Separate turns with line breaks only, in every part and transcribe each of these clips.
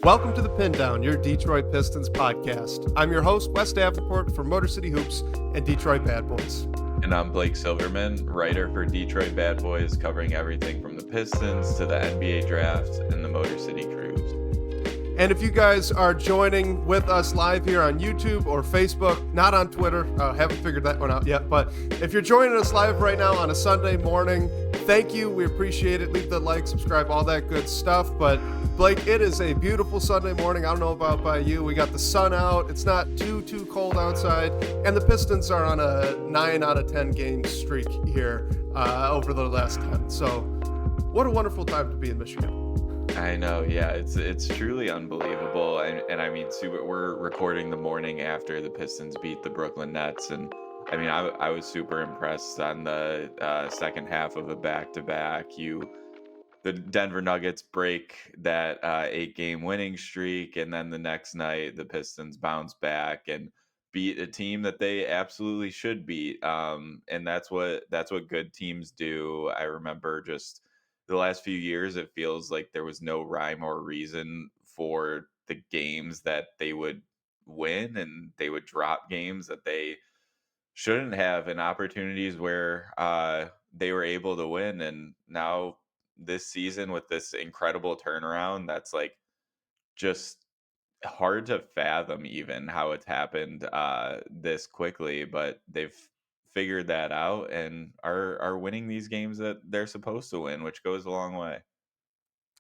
Welcome to the Pindown, your Detroit Pistons podcast. I'm your host, Wes Davenport from Motor City Hoops and Detroit Bad Boys.
And I'm Blake Silverman, writer for Detroit Bad Boys, covering everything from the Pistons to the NBA draft and the Motor City Cruise.
And if you guys are joining with us live here on YouTube or Facebook, not on Twitter, haven't figured that one out yet, but if you're joining us live right now on a Sunday morning, thank you. We appreciate it. Leave the like, subscribe, all that good stuff. But Blake, it is a beautiful Sunday morning. I don't know about by you. We got the sun out. It's not too cold outside. And the Pistons are on a 9 out of 10 game streak here over the last 10. So what a wonderful time to be in Michigan.
I know, yeah, it's truly unbelievable, and I mean, we're recording the morning after the Pistons beat the Brooklyn Nets, and I mean, I was super impressed on the second half of a back-to-back. The Denver Nuggets break that 8-game winning streak, and then the next night the Pistons bounce back and beat a team that they absolutely should beat. And that's what good teams do. I remember just the last few years, it feels like there was no rhyme or reason for the games that they would win, and they would drop games that they shouldn't have, and opportunities where they were able to win. And now this season, with this incredible turnaround, that's like just hard to fathom even how it's happened this quickly, but they've figured that out and are winning these games that they're supposed to win, which goes a long way.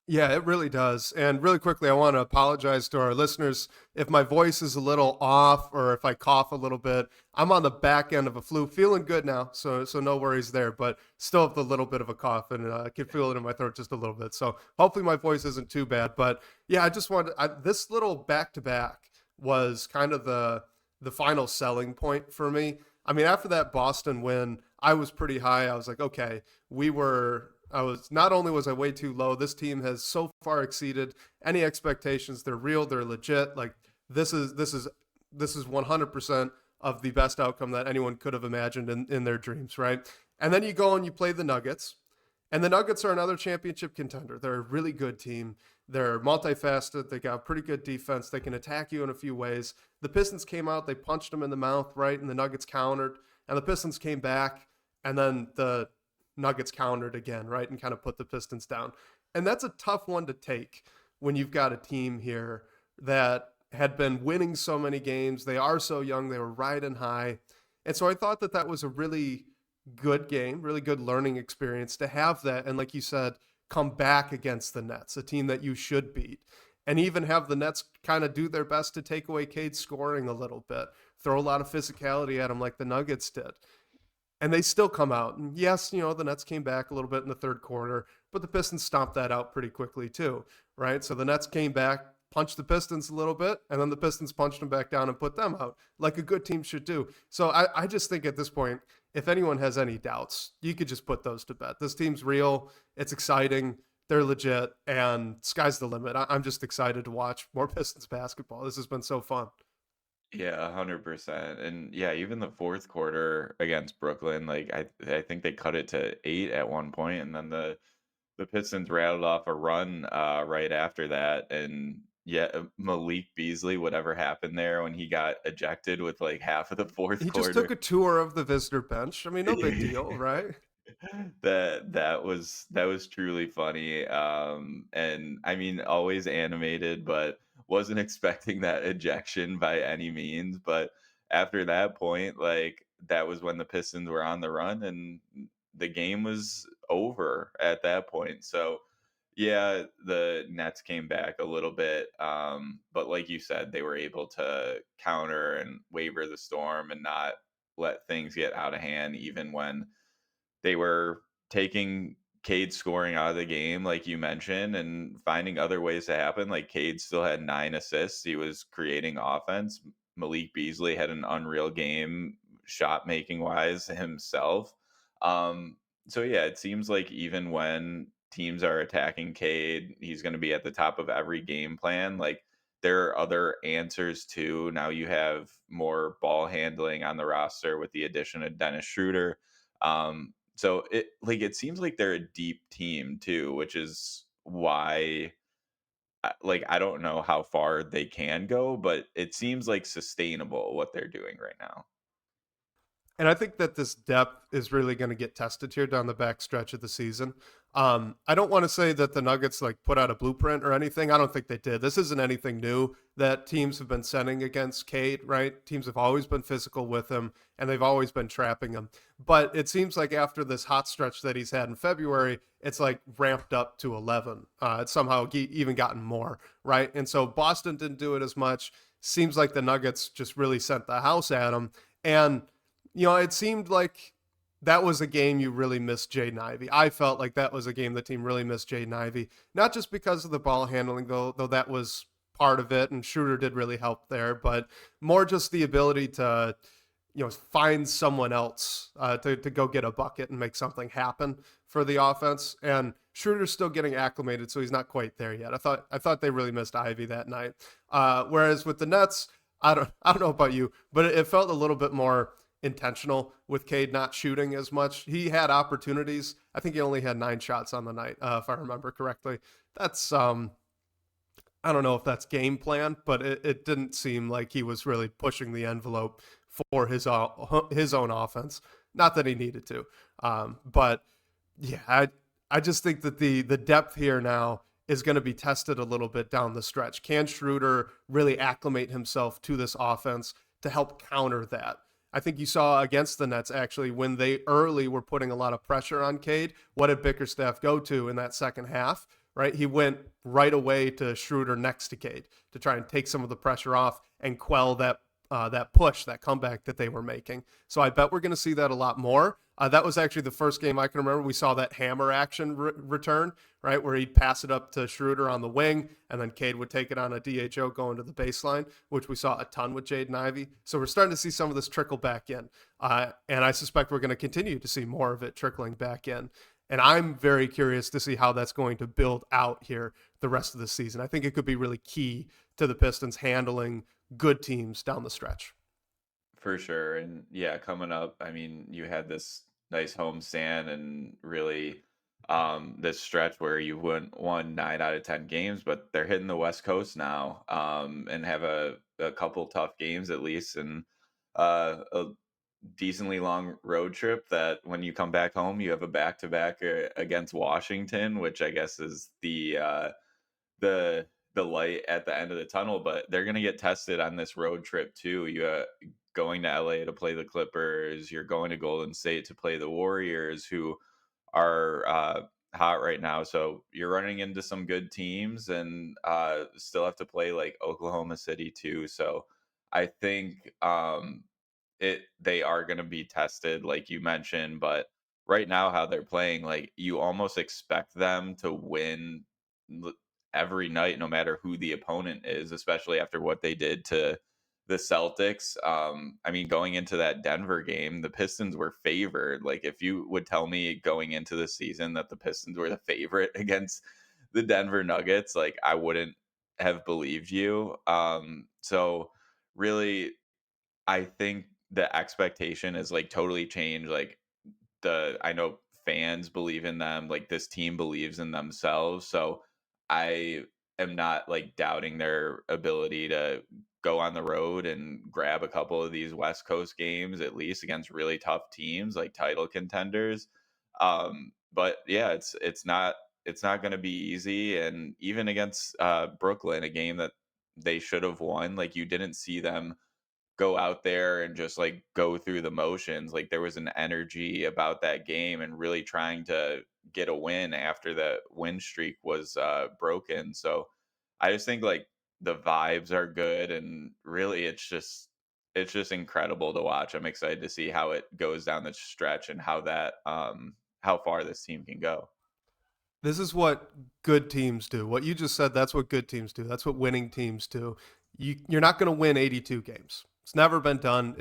Yeah, it really does. And really quickly, I want to apologize to our listeners if my voice is a little off or if I cough a little bit. I'm on the back end of a flu, feeling good now, so no worries there. But still have a little bit of a cough, and I can feel it in my throat just a little bit. So hopefully my voice isn't too bad. But yeah, I just wanted this little back to back was kind of the final selling point for me. I mean, after that Boston win, I was pretty high. I was like, okay, I was not only was I way too low, this team has so far exceeded any expectations. They're real, they're legit. Like this is 100% of the best outcome that anyone could have imagined in their dreams, right? And then you go and you play the Nuggets, and the Nuggets are another championship contender. They're a really good team. They're multifaceted. They got pretty good defense. They can attack you in a few ways. The Pistons came out, they punched them in the mouth, right? And the Nuggets countered, and the Pistons came back, and then the Nuggets countered again, right? And kind of put the Pistons down. And that's a tough one to take when you've got a team here that had been winning so many games. They are so young. They were riding high. And so I thought that was a really good game, really good learning experience to have that. And like you said, come back against the Nets, a team that you should beat. And even have the Nets kind of do their best to take away Cade's scoring a little bit, throw a lot of physicality at him like the Nuggets did. And they still come out. And yes, the Nets came back a little bit in the third quarter, but the Pistons stomped that out pretty quickly too, right? So the Nets came back, punched the Pistons a little bit, and then the Pistons punched them back down and put them out, like a good team should do. So I just think at this point, if anyone has any doubts, you could just put those to bed. This team's real. It's exciting. They're legit, and sky's the limit. I'm just excited to watch more Pistons basketball. This has been so fun.
Yeah, 100%. And yeah, even the fourth quarter against Brooklyn, like I think they cut it to 8 at one point, and then the Pistons rattled off a run right after that. And yeah, Malik Beasley, whatever happened there when he got ejected with like half of the fourth
He just took
quarter.
a tour of the visitor bench. I mean, no big deal, right?
That was truly funny. And I mean, always animated, but wasn't expecting that ejection by any means. But after that point, like that was when the Pistons were on the run, and the game was over at that point. So yeah, the Nets came back a little bit, but like you said, they were able to counter and waver the storm and not let things get out of hand, even when they were taking Cade scoring out of the game, like you mentioned, and finding other ways to happen. Like Cade still had 9 assists. He was creating offense. Malik Beasley had an unreal game, shot making wise himself. So yeah, it seems like even when teams are attacking Cade, he's going to be at the top of every game plan. Like there are other answers too. Now you have more ball handling on the roster with the addition of Dennis Schroeder. So it seems like they're a deep team too, which is why like I don't know how far they can go, but it seems like sustainable what they're doing right now.
And I think that this depth is really going to get tested here down the back stretch of the season. I don't want to say that the Nuggets like put out a blueprint or anything. I don't think they did. This isn't anything new that teams have been sending against Cade, right? Teams have always been physical with him and they've always been trapping him. But it seems like after this hot stretch that he's had in February, it's like ramped up to 11. It's somehow even gotten more, right? And so Boston didn't do it as much. Seems like the Nuggets just really sent the house at him. And it seemed like that was a game you really missed Jaden Ivey. I felt like that was a game the team really missed Jaden Ivey, not just because of the ball handling, though that was part of it, and Schroeder did really help there, but more just the ability to, find someone else to go get a bucket and make something happen for the offense. And Schroeder's still getting acclimated, so he's not quite there yet. I thought they really missed Ivey that night. Whereas with the Nets, I don't know about you, but it felt a little bit more intentional with Cade not shooting as much. He had opportunities. I think he only had 9 shots on the night, if I remember correctly. That's I don't know if that's game plan, but it didn't seem like he was really pushing the envelope for his own offense. Not that he needed to, but yeah, I just think that the depth here now is going to be tested a little bit down the stretch. Can Schroeder really acclimate himself to this offense to help counter that? I think you saw against the Nets actually when they early were putting a lot of pressure on Cade. What did Bickerstaff go to in that second half? Right, he went right away to Schroeder next to Cade to try and take some of the pressure off and quell that push, that comeback that they were making. So I bet we're going to see that a lot more. That was actually the first game I can remember we saw that hammer action return, right, where he'd pass it up to Schroeder on the wing, and then Cade would take it on a DHO going to the baseline, which we saw a ton with Jaden Ivey. So we're starting to see some of this trickle back in, and I suspect we're going to continue to see more of it trickling back in. And I'm very curious to see how that's going to build out here the rest of the season. I think it could be really key to the Pistons handling good teams down the stretch.
For sure. And yeah, coming up, I mean, you had this nice home stand and really this stretch where you won 9 out of 10 games, but they're hitting the West Coast now and have a couple tough games at least and a decently long road trip that when you come back home, you have a back to back against Washington, which I guess is the the light at the end of the tunnel, but they're going to get tested on this road trip too. You going to LA to play the Clippers, you're going to Golden State to play the Warriors who are hot right now. So you're running into some good teams and still have to play like Oklahoma City too. So I think they are going to be tested like you mentioned, but right now how they're playing, like you almost expect them to win l- every night no matter who the opponent is, especially after what they did to the Celtics. I mean, going into that Denver game, the Pistons were favored. Like if you would tell me going into the season that the Pistons were the favorite against the Denver Nuggets, like I wouldn't have believed you. So really I think the expectation is like totally changed. Like I know fans believe in them, like this team believes in themselves. So I am not like doubting their ability to go on the road and grab a couple of these West Coast games at least against really tough teams like title contenders. But yeah, it's not going to be easy, and even against Brooklyn, a game that they should have won, like you didn't see them go out there and just like go through the motions. Like there was an energy about that game and really trying to get a win after the win streak was broken. So I just think like the vibes are good and really it's just incredible to watch. I'm excited to see how it goes down the stretch and how far this team can go.
This is what good teams do. What you just said, that's what good teams do. That's what winning teams do. You're not going to win 82 games. It's never been done.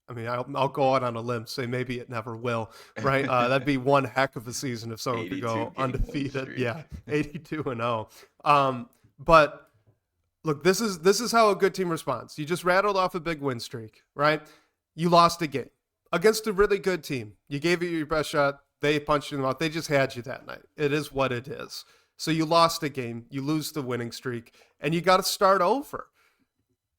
I mean, I'll go out on a limb, say maybe it never will, right? That'd be one heck of a season if someone could
82
go
game win
undefeated. Yeah,
streak.
82 and 0. But look, this is how a good team responds. You just rattled off a big win streak, right? You lost a game against a really good team. You gave it your best shot. They punched you in the mouth. They just had you that night. It is what it is. So you lost a game, you lose the winning streak, and you got to start over.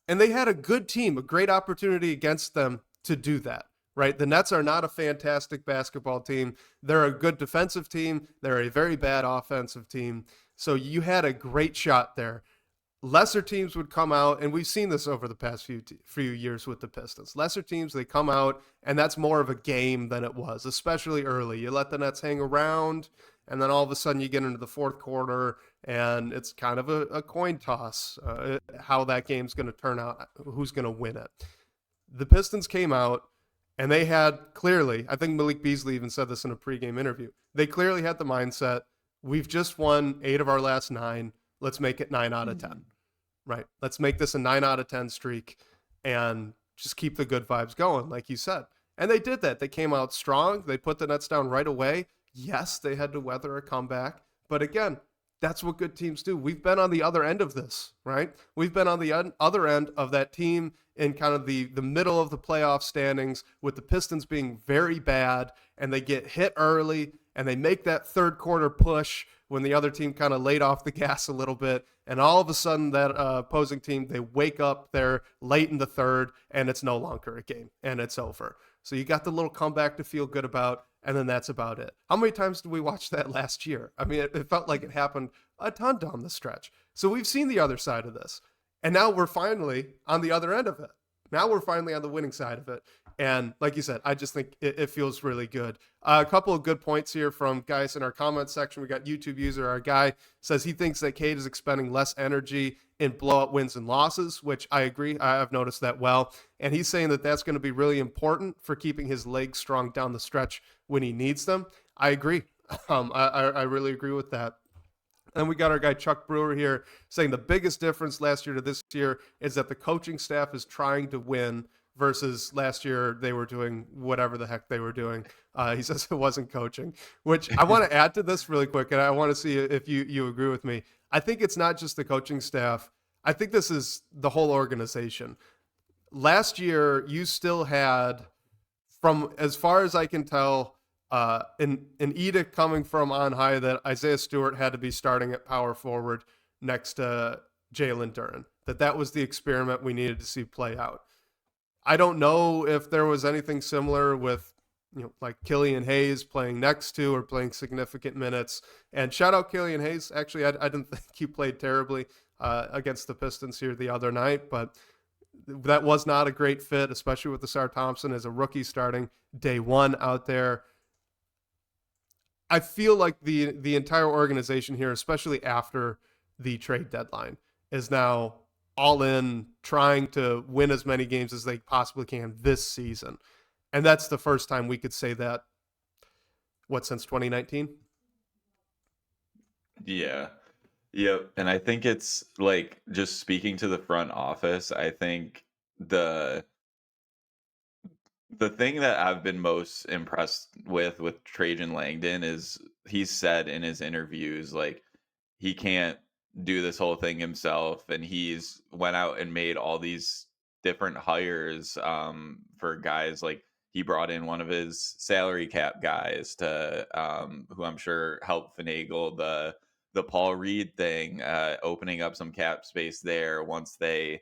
And they had a good team, a great opportunity against them to do that, right? The Nets are not a fantastic basketball team. They're a good defensive team. They're a very bad offensive team. So you had a great shot there. Lesser teams would come out, and we've seen this over the past few years with the Pistons. Lesser teams, they come out, and that's more of a game than it was, especially early. You let the Nets hang around, and then all of a sudden you get into the fourth quarter, and it's kind of a coin toss how that game's going to turn out, who's going to win it. The Pistons came out, and they had clearly, I think Malik Beasley even said this in a pregame interview, they clearly had the mindset, we've just won 8 of our last 9. Let's make it 9 out of 10. Right. Let's make this a 9 out of 10 streak and just keep the good vibes going, like you said. And they did that. They came out strong. They put the Nets down right away. Yes, they had to weather a comeback. But again, that's what good teams do. We've been on the other end of this, right? We've been on the other end of that team in kind of the middle of the playoff standings with the Pistons being very bad, and they get hit early and they make that third quarter push when the other team kind of laid off the gas a little bit. And all of a sudden that opposing team, they wake up there late in the third and it's no longer a game and it's over. So you got the little comeback to feel good about, and then that's about it. How many times did we watch that last year? I mean, it felt like it happened a ton down the stretch. So we've seen the other side of this. And now we're finally on the other end of it. Now we're finally on the winning side of it. And like you said, I just think it feels really good. A couple of good points here from guys in our comment section. We got YouTube user, our guy says he thinks that Cade is expending less energy in blowout wins and losses, which I agree. I've noticed that well. And he's saying that that's going to be really important for keeping his legs strong down the stretch when he needs them. I agree. I really agree with that. And we got our guy Chuck Brewer here saying the biggest difference last year to this year is that the coaching staff is trying to win versus last year they were doing whatever the heck they were doing. He says it wasn't coaching, which I want to add to this really quick, and I want to see if you agree with me. I think it's not just the coaching staff. I think this is the whole organization. Last year, you still had, from as far as I can tell, an edict coming from on high that Isaiah Stewart had to be starting at power forward next to Jalen Duren. That was the experiment we needed to see play out. I don't know if there was anything similar with, like Killian Hayes playing next to or playing significant minutes. And shout out Killian Hayes. Actually, I didn't think he played terribly against the Pistons here the other night, but that was not a great fit, especially with Asar Thompson as a rookie starting day one out there. I feel like the entire organization here, especially after the trade deadline, is now all in trying to win as many games as they possibly can this season. And that's the first time we could say that, since 2019?
Yeah. Yep. And I think it's like, just speaking to the front office, I think the the thing that I've been most impressed with Trajan Langdon is he's said in his interviews like he can't do this whole thing himself, and he's went out and made all these different hires for guys. Like he brought in one of his salary cap guys to who I'm sure helped finagle the Paul Reed thing, opening up some cap space there once they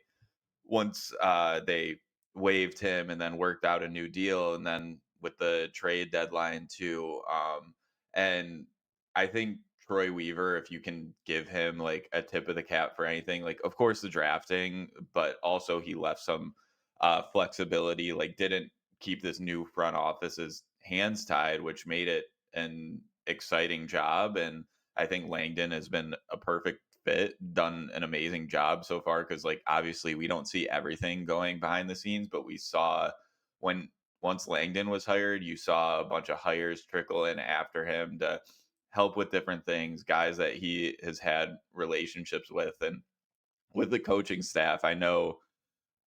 waived him and then worked out a new deal, and then with the trade deadline too. And I think Troy Weaver, if you can give him like a tip of the cap for anything, like of course the drafting, but also he left some flexibility, like didn't keep this new front office's hands tied, which made it an exciting job. And I think Langdon has been a perfect fit, done an amazing job so far, because like obviously we don't see everything going behind the scenes, but we saw when once Langdon was hired, you saw a bunch of hires trickle in after him to help with different things, guys that he has had relationships with. And with the coaching staff, I know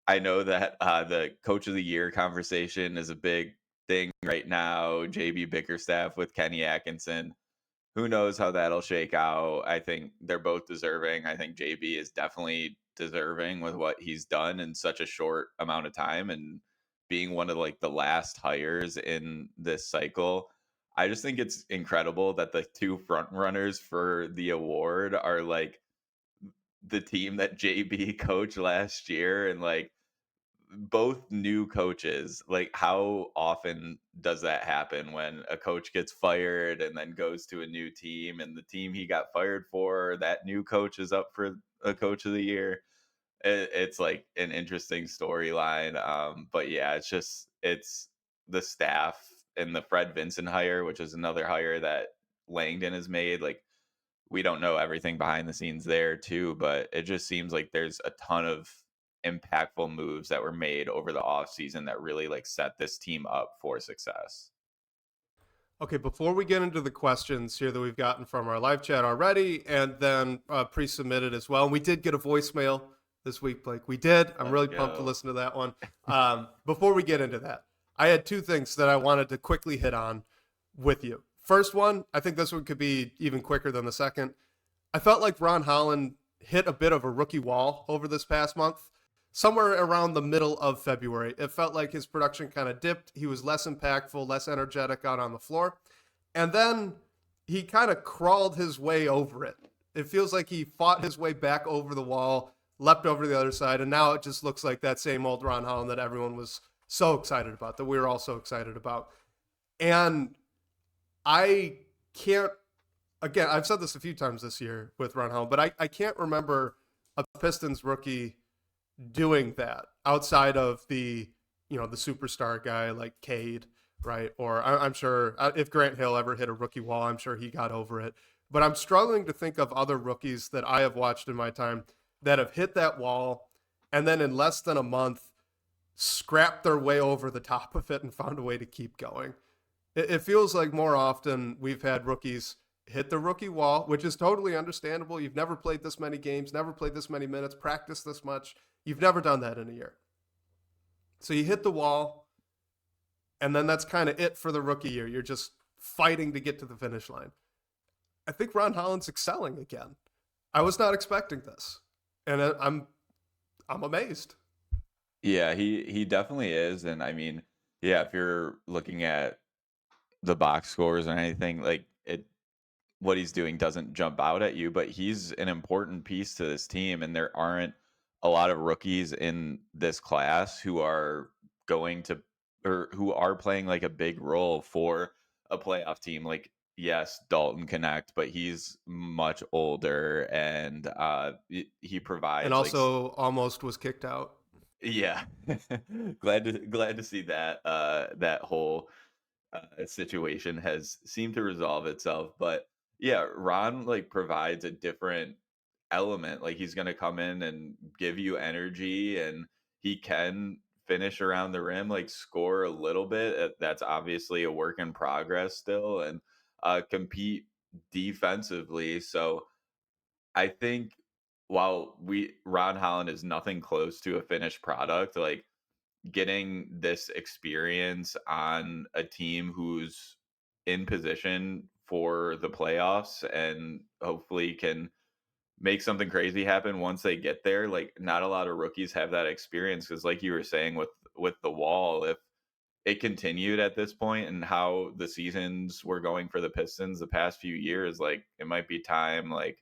that the coach of the year conversation is a big thing right now. JB Bickerstaff with Kenny Atkinson, who knows how that'll shake out. I think they're both deserving. I think JB is definitely deserving with what he's done in such a short amount of time and being one of like the last hires in this cycle. I just think it's incredible that the two front runners for the award are like the team that JB coached last year and like both new coaches. Like, how often does that happen when a coach gets fired and then goes to a new team and the team he got fired for, that new coach is up for a coach of the year? It's like an interesting storyline. But yeah, it's the staff and the Fred Vincent hire, which is another hire that Langdon has made. Like, we don't know everything behind the scenes there too, but it just seems like there's a ton of impactful moves that were made over the offseason that really like set this team up for success.
Okay, before we get into the questions here that we've gotten from our live chat already and then pre-submitted as well, and we did get a voicemail this week, Blake. We did. I'm
Let's
really pumped to
go.
listen to that one. Before we get into that, I had two things that I wanted to quickly hit on with you. First one, I think this one could be even quicker than the second. I felt like Ron Holland hit a bit of a rookie wall over this past month. Somewhere around the middle of February, it felt like his production kind of dipped. He was less impactful, less energetic out on the floor. And then he kind of crawled his way over it. It feels like he fought his way back over the wall, leapt over to the other side, and now it just looks like that same old Ron Holland that everyone was so excited about, that we were all so excited about. And I can't, again, I've said this a few times this year with Ron Holland, but I can't remember a Pistons rookie doing that outside of the superstar guy like Cade, right? Or I'm sure if Grant Hill ever hit a rookie wall, I'm sure he got over it. But I'm struggling to think of other rookies that I have watched in my time that have hit that wall and then in less than a month scrapped their way over the top of it and found a way to keep going. It feels like more often we've had rookies hit the rookie wall, which is totally understandable. You've never played this many games, never played this many minutes, practiced this much. You've never done that in a year. So you hit the wall, and then that's kind of it for the rookie year. You're just fighting to get to the finish line. I think Ron Holland's excelling again. I was not expecting this, and I'm amazed.
Yeah, he definitely is. And I mean, yeah, if you're looking at the box scores or anything, like it what he's doing doesn't jump out at you, but he's an important piece to this team. And there aren't a lot of rookies in this class who are going to or who are playing like a big role for a playoff team. Like, yes, Dalton Connect, but he's much older and he
And
provides like
also almost was kicked out.
yeah. Glad to see that that whole situation has seemed to resolve itself. But yeah, Ron like provides a different element. Like, he's going to come in and give you energy, and he can finish around the rim, like score a little bit. That's obviously a work in progress still, and compete defensively. So I think while we Ron Holland is nothing close to a finished product, like getting this experience on a team who's in position for the playoffs and hopefully can make something crazy happen once they get there. Like, not a lot of rookies have that experience because, like you were saying with the wall, if it continued at this point and how the seasons were going for the Pistons the past few years, like it might be time, like,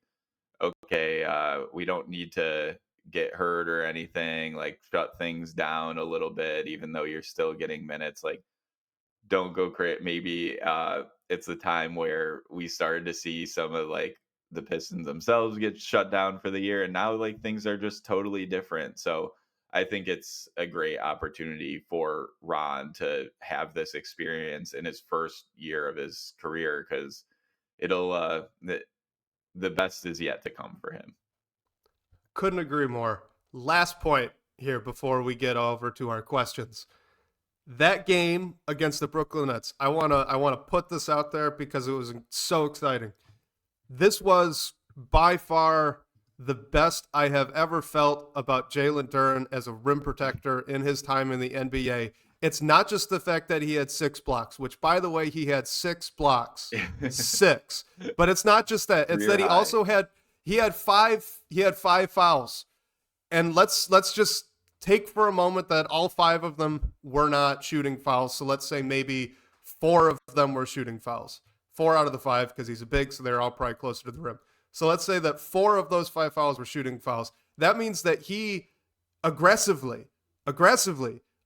okay, we don't need to get hurt or anything, like shut things down a little bit, even though you're still getting minutes. Like, don't go crazy. Maybe it's the time where we started to see some of like the Pistons themselves get shut down for the year, and now like things are just totally different. So I think it's a great opportunity for Ron to have this experience in his first year of his career because it'll the best is yet to come for him.
Couldn't agree more. Last point here before we get over to our questions. That game against the Brooklyn Nets, I wanna put this out there because it was so exciting. This was by far the best I have ever felt about Jalen Duren as a rim protector in his time in the NBA. It's not just the fact that he had 6 blocks, which, by the way, he had 6 blocks, 6. But it's not just that; it's
Career
that he
high.
also had 5 fouls. And let's just take for a moment that all 5 of them were not shooting fouls. So let's say maybe 4 of them were shooting fouls. 4 out of the 5, because he's a big, so they're all probably closer to the rim. So let's say that 4 of those 5 fouls were shooting fouls. That means that he aggressively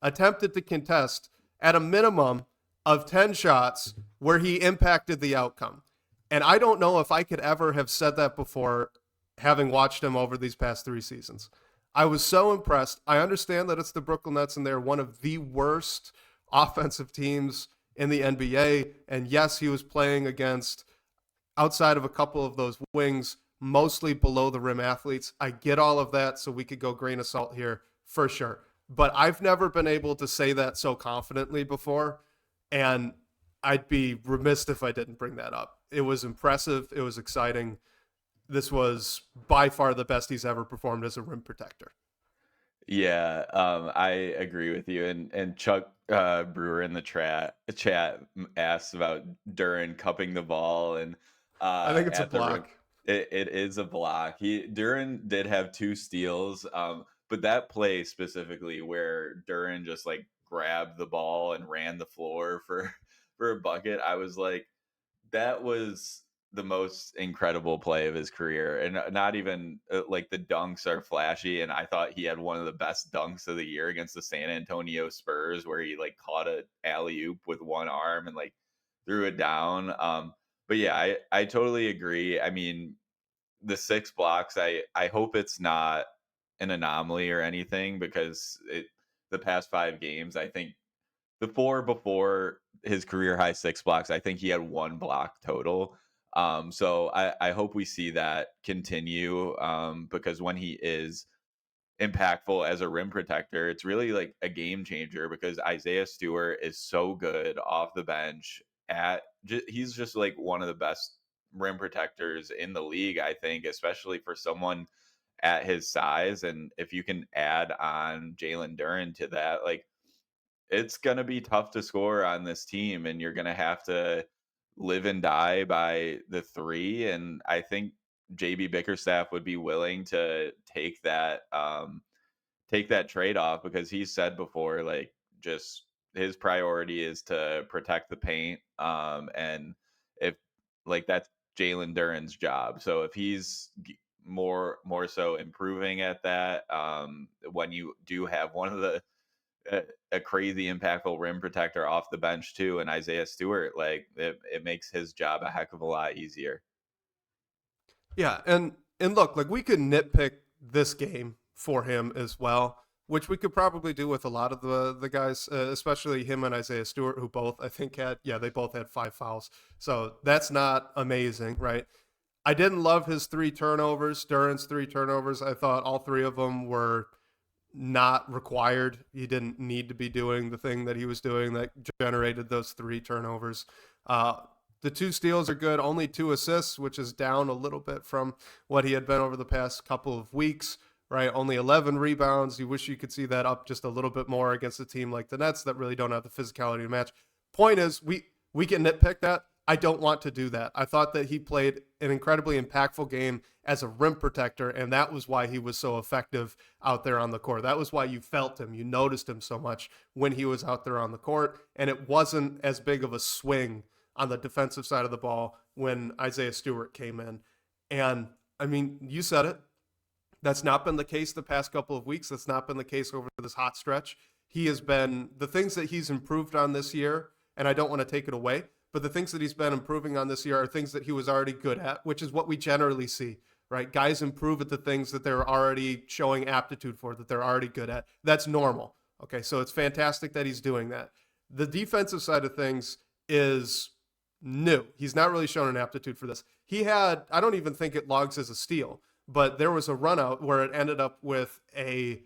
attempted to contest at a minimum of 10 shots where he impacted the outcome. And I don't know if I could ever have said that before, having watched him over these past 3 seasons. I was so impressed. I understand that it's the Brooklyn Nets and they're one of the worst offensive teams in the NBA. And yes, he was playing against, outside of a couple of those wings, mostly below the rim athletes. I get all of that, so we could go grain of salt here for sure. But I've never been able to say that so confidently before, and I'd be remiss if I didn't bring that up. It was impressive. It was exciting. This was by far the best he's ever performed as a rim protector.
Yeah, I agree with you. And Chuck Brewer in the chat asked about Duren cupping the ball and
I think it's a
at the rim.
block.
It is a block. Duren did have 2 steals, but that play specifically where Duren just like grabbed the ball and ran the floor for for a bucket, I was like, that was the most incredible play of his career. And not even like the dunks are flashy. And I thought he had one of the best dunks of the year against the San Antonio Spurs, where he like caught a alley oop with one arm and like threw it down. But yeah, I totally agree. I mean, the 6 blocks, I hope it's not an anomaly or anything, because the past 5 games, I think the 4 before his career high 6 blocks, I think he had 1 block total. So I hope we see that continue, because when he is impactful as a rim protector, it's really like a game changer, because Isaiah Stewart is so good off the bench. He's just like one of the best rim protectors in the league, I think, especially for someone at his size. And if you can add on Jalen Duren to that, like, it's going to be tough to score on this team, and you're going to have to live and die by the 3. And I think JB Bickerstaff would be willing to take that trade off, because he said before, like, just his priority is to protect the paint. And if like that's Jalen Duren's job. So if he's more so improving at that, when you do have one of the a crazy impactful rim protector off the bench too, and Isaiah Stewart, like it makes his job a heck of a lot easier.
Yeah, and look, like we could nitpick this game for him as well, which we could probably do with a lot of the guys, especially him and Isaiah Stewart, who both I think they both had 5 fouls. So that's not amazing, right? I didn't love his 3 turnovers, Duren's 3 turnovers. I thought all 3 of them were not required. He didn't need to be doing the thing that he was doing that generated those 3 turnovers. The 2 steals are good, only 2 assists, which is down a little bit from what he had been over the past couple of weeks, right? Only 11 rebounds. You wish you could see that up just a little bit more against a team like the Nets that really don't have the physicality to match. Point is, we can nitpick that. I don't want to do that. I thought that he played an incredibly impactful game as a rim protector, and that was why he was so effective out there on the court. That was why you felt him. You noticed him so much when he was out there on the court, and it wasn't as big of a swing on the defensive side of the ball when Isaiah Stewart came in. And, I mean, you said it. That's not been the case the past couple of weeks. That's not been the case over this hot stretch. He has been, the things that he's improved on this year, and I don't want to take it away, but the things that he's been improving on this year are things that he was already good at, which is what we generally see, right? Guys improve at the things that they're already showing aptitude for, that they're already good at. That's normal. Okay, so it's fantastic that he's doing that. The defensive side of things is new. He's not really shown an aptitude for this. He had, I don't even think it logs as a steal, but there was a run out where it ended up with a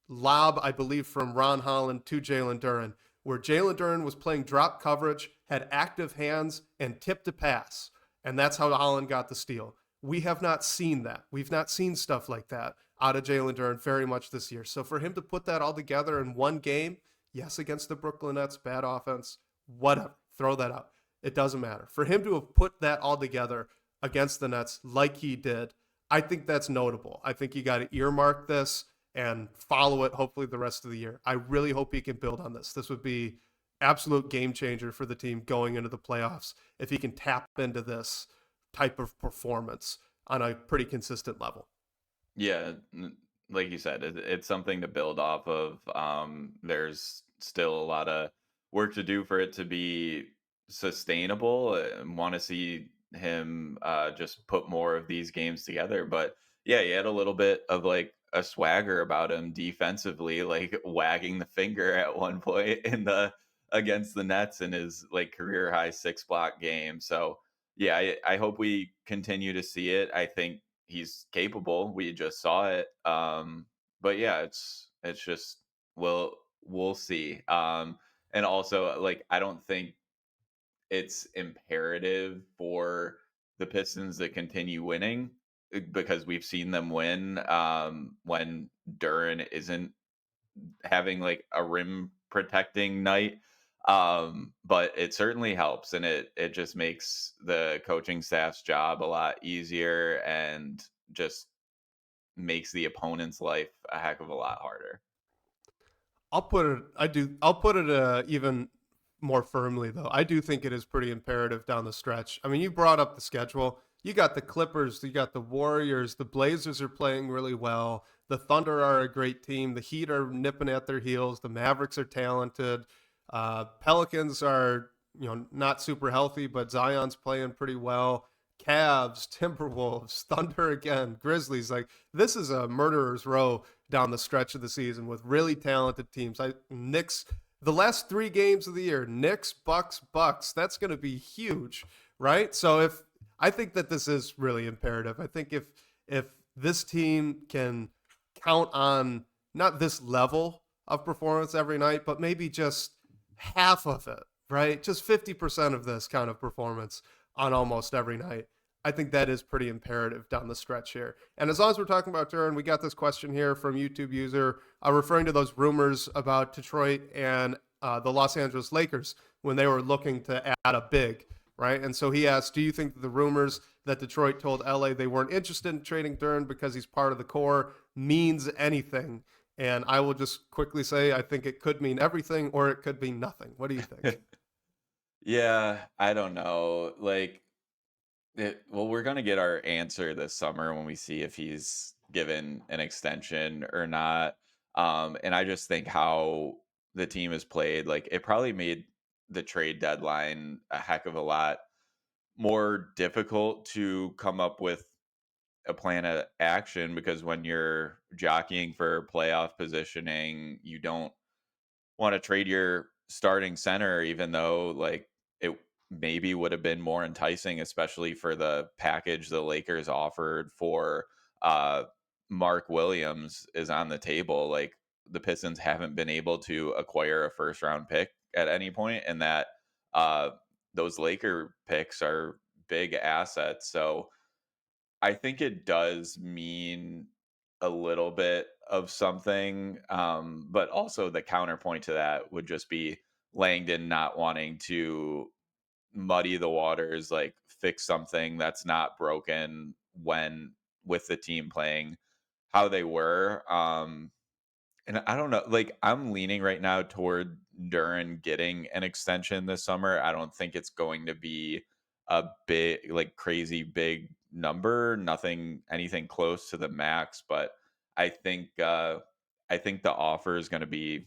lob, I believe, from Ron Holland to Jalen Duren, where Jalen Duren was playing drop coverage, had active hands, and tipped a pass. And that's how Holland got the steal. We have not seen that. We've not seen stuff like that out of Jalen Duren very much this year. So for him to put that all together in one game, yes, against the Brooklyn Nets, bad offense, whatever, throw that out. It doesn't matter. For him to have put that all together against the Nets like he did, I think that's notable. I think you got to earmark this and follow it hopefully the rest of the year. I really hope he can build on this. This would be absolute game changer for the team going into the playoffs if he can tap into this type of performance on a pretty consistent level.
Yeah, like you said, it's something to build off of. There's still a lot of work to do for it to be sustainable. Want to see him just put more of these games together. But yeah, he had a little bit of like a swagger about him defensively, like wagging the finger at one point in the against the Nets in his like career high 6 block game. So yeah, I hope we continue to see it. I think he's capable. We just saw it. But yeah, it's just we'll see. And also like I don't think it's imperative for the Pistons to continue winning because we've seen them win when Duren isn't having like a rim protecting night. But it certainly helps, and it just makes the coaching staff's job a lot easier and just makes the opponent's life a heck of a lot harder.
I'll put it even more firmly though. I do think it is pretty imperative down the stretch. I mean, you brought up the schedule. You got the Clippers, you got the Warriors, the Blazers are playing really well. The Thunder are a great team. The Heat are nipping at their heels. The Mavericks are talented. Pelicans are, not super healthy, but Zion's playing pretty well. Cavs, Timberwolves, Thunder again, Grizzlies. Like this is a murderer's row down the stretch of the season with really talented teams. Knicks, the last 3 games of the year, Knicks, Bucks. That's going to be huge, right? So if I think that this is really imperative. I think if this team can count on not this level of performance every night, but maybe just half of it, right? Just 50% of this kind of performance on almost every night. I think that is pretty imperative down the stretch here. And as long as we're talking about Duren, we got this question here from YouTube user referring to those rumors about Detroit and the Los Angeles Lakers when they were looking to add a big, right? And so he asked, do you think that the rumors that Detroit told LA they weren't interested in trading Duren because he's part of the core means anything? And I will just quickly say, I think it could mean everything or it could mean nothing. What do you think?
Yeah, I don't know. Like well, we're gonna get our answer this summer when we see if he's given an extension or not. And I just think how the team has played, like it probably made the trade deadline a heck of a lot more difficult to come up with a plan of action because when you're jockeying for playoff positioning, you don't want to trade your starting center, even though like it maybe would have been more enticing, especially for the package the Lakers offered for uh Mark Williams is on the table. Like the Pistons haven't been able to acquire a first round pick at any point, and that uh those Laker picks are big assets. So I think it does mean a little bit of something, but also the counterpoint to that would just be Langdon not wanting to muddy the waters, like fix something that's not broken when with the team playing how they were. And I don't know, like I'm leaning right now toward Duran getting an extension this summer. I don't think it's going to be a big, like crazy big number, nothing, anything close to the max. But I think, I think the offer is going to be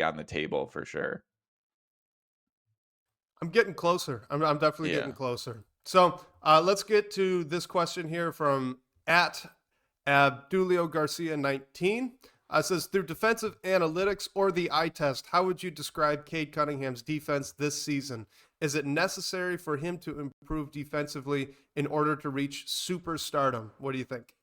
on the table for sure.
I'm getting closer. I'm definitely getting
Yeah.
closer. So let's get to this question here from at Abdulio Garcia 19. It says through defensive analytics or the eye test, how would you describe Cade Cunningham's defense this season? Is it necessary for him to improve defensively in order to reach superstardom? What do you think?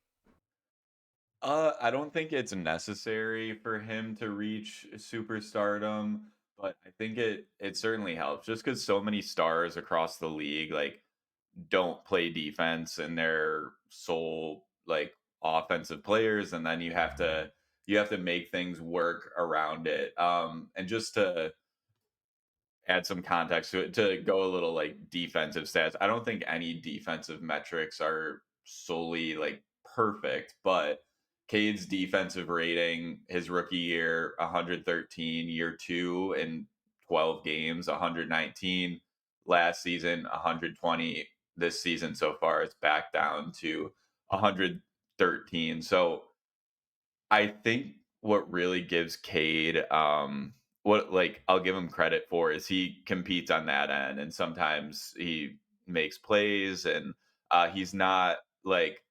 I don't think it's necessary for him to reach superstardom, but I think it certainly helps just because so many stars across the league like don't play defense and they're sole like offensive players, and then you have to make things work around it. And just to add some context to it to go a little like defensive stats. I don't think any defensive metrics are solely like perfect, but Cade's defensive rating his rookie year 113, year 2 and 12 games, 119 last season, 120 this season so far. It's back down to 113. So I think what really gives Cade, what like I'll give him credit for is he competes on that end, and sometimes he makes plays, and he's not like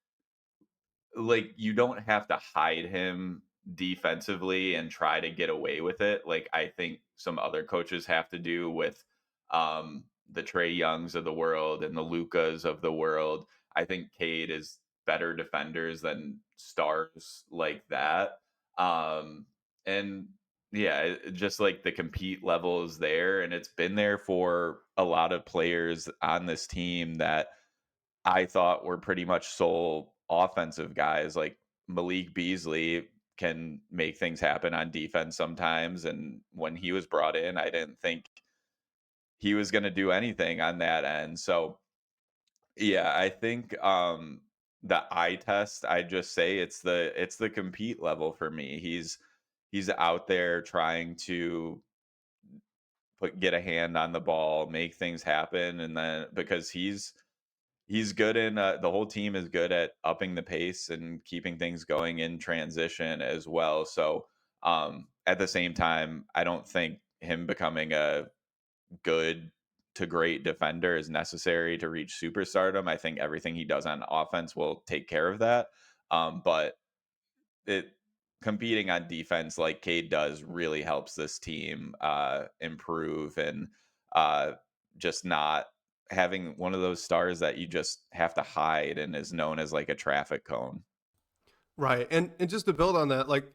you don't have to hide him defensively and try to get away with it like I think some other coaches have to do with the Trey Youngs of the world and the Lucas of the world. I think Cade is better defenders than stars like that. And yeah, just like the compete level is there, and it's been there for a lot of players on this team that I thought were pretty much sole offensive guys. Like Malik Beasley can make things happen on defense sometimes. And when he was brought in, I didn't think he was going to do anything on that end. So, yeah, I think the eye test, I just say it's the compete level for me. He's out there trying to get a hand on the ball, make things happen, and then because he's good in the whole team is good at upping the pace and keeping things going in transition as well. So at the same time, I don't think him becoming a good to great defender is necessary to reach superstardom. I think everything he does on offense will take care of that. But it competing on defense like Cade does really helps this team improve and uh, just not having one of those stars that you just have to hide and is known as like a traffic cone.
Right. And just to build on that, like,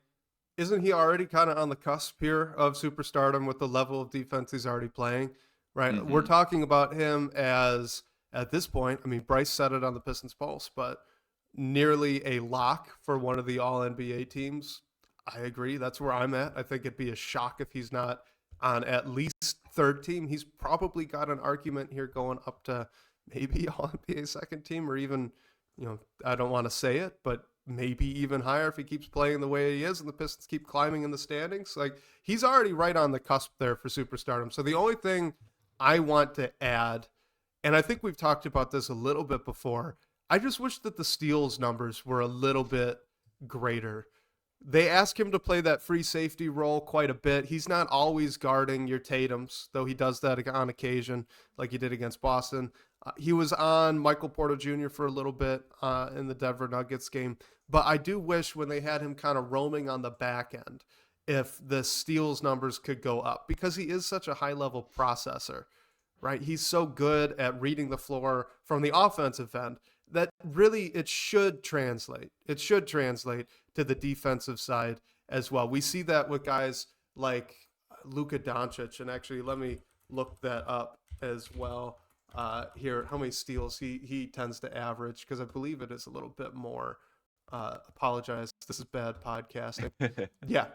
isn't he already kind of on the cusp here of superstardom with the level of defense he's already playing? Right. We're
Hmm.
talking about him as, at this point, I mean, Bryce said it on the Pistons Pulse, but nearly a lock for one of the all NBA teams. I agree. That's where I'm at. I think it'd be a shock if he's not on at least third team. He's probably got an argument here going up to maybe all NBA second team, or even, I don't want to say it, but maybe even higher if he keeps playing the way he is and the Pistons keep climbing in the standings. Like, he's already right on the cusp there for superstardom. So the only thing I want to add, and I think we've talked about this a little bit before, I just wish that the steals numbers were a little bit greater. They ask him to play that free safety role quite a bit. He's not always guarding your Tatums, though he does that on occasion, like he did against Boston. He was on Michael Porter Jr. for a little bit in the Denver Nuggets game. But I do wish when they had him kind of roaming on the back end, if the steals numbers could go up because he is such a high level processor, right? He's so good at reading the floor from the offensive end that really it should translate. It should translate to the defensive side as well. We see that with guys like Luka Doncic, and actually, let me look that up as well. Here, how many steals he tends to average? Because I believe it is a little bit more. Apologize, this is bad podcasting. Yeah,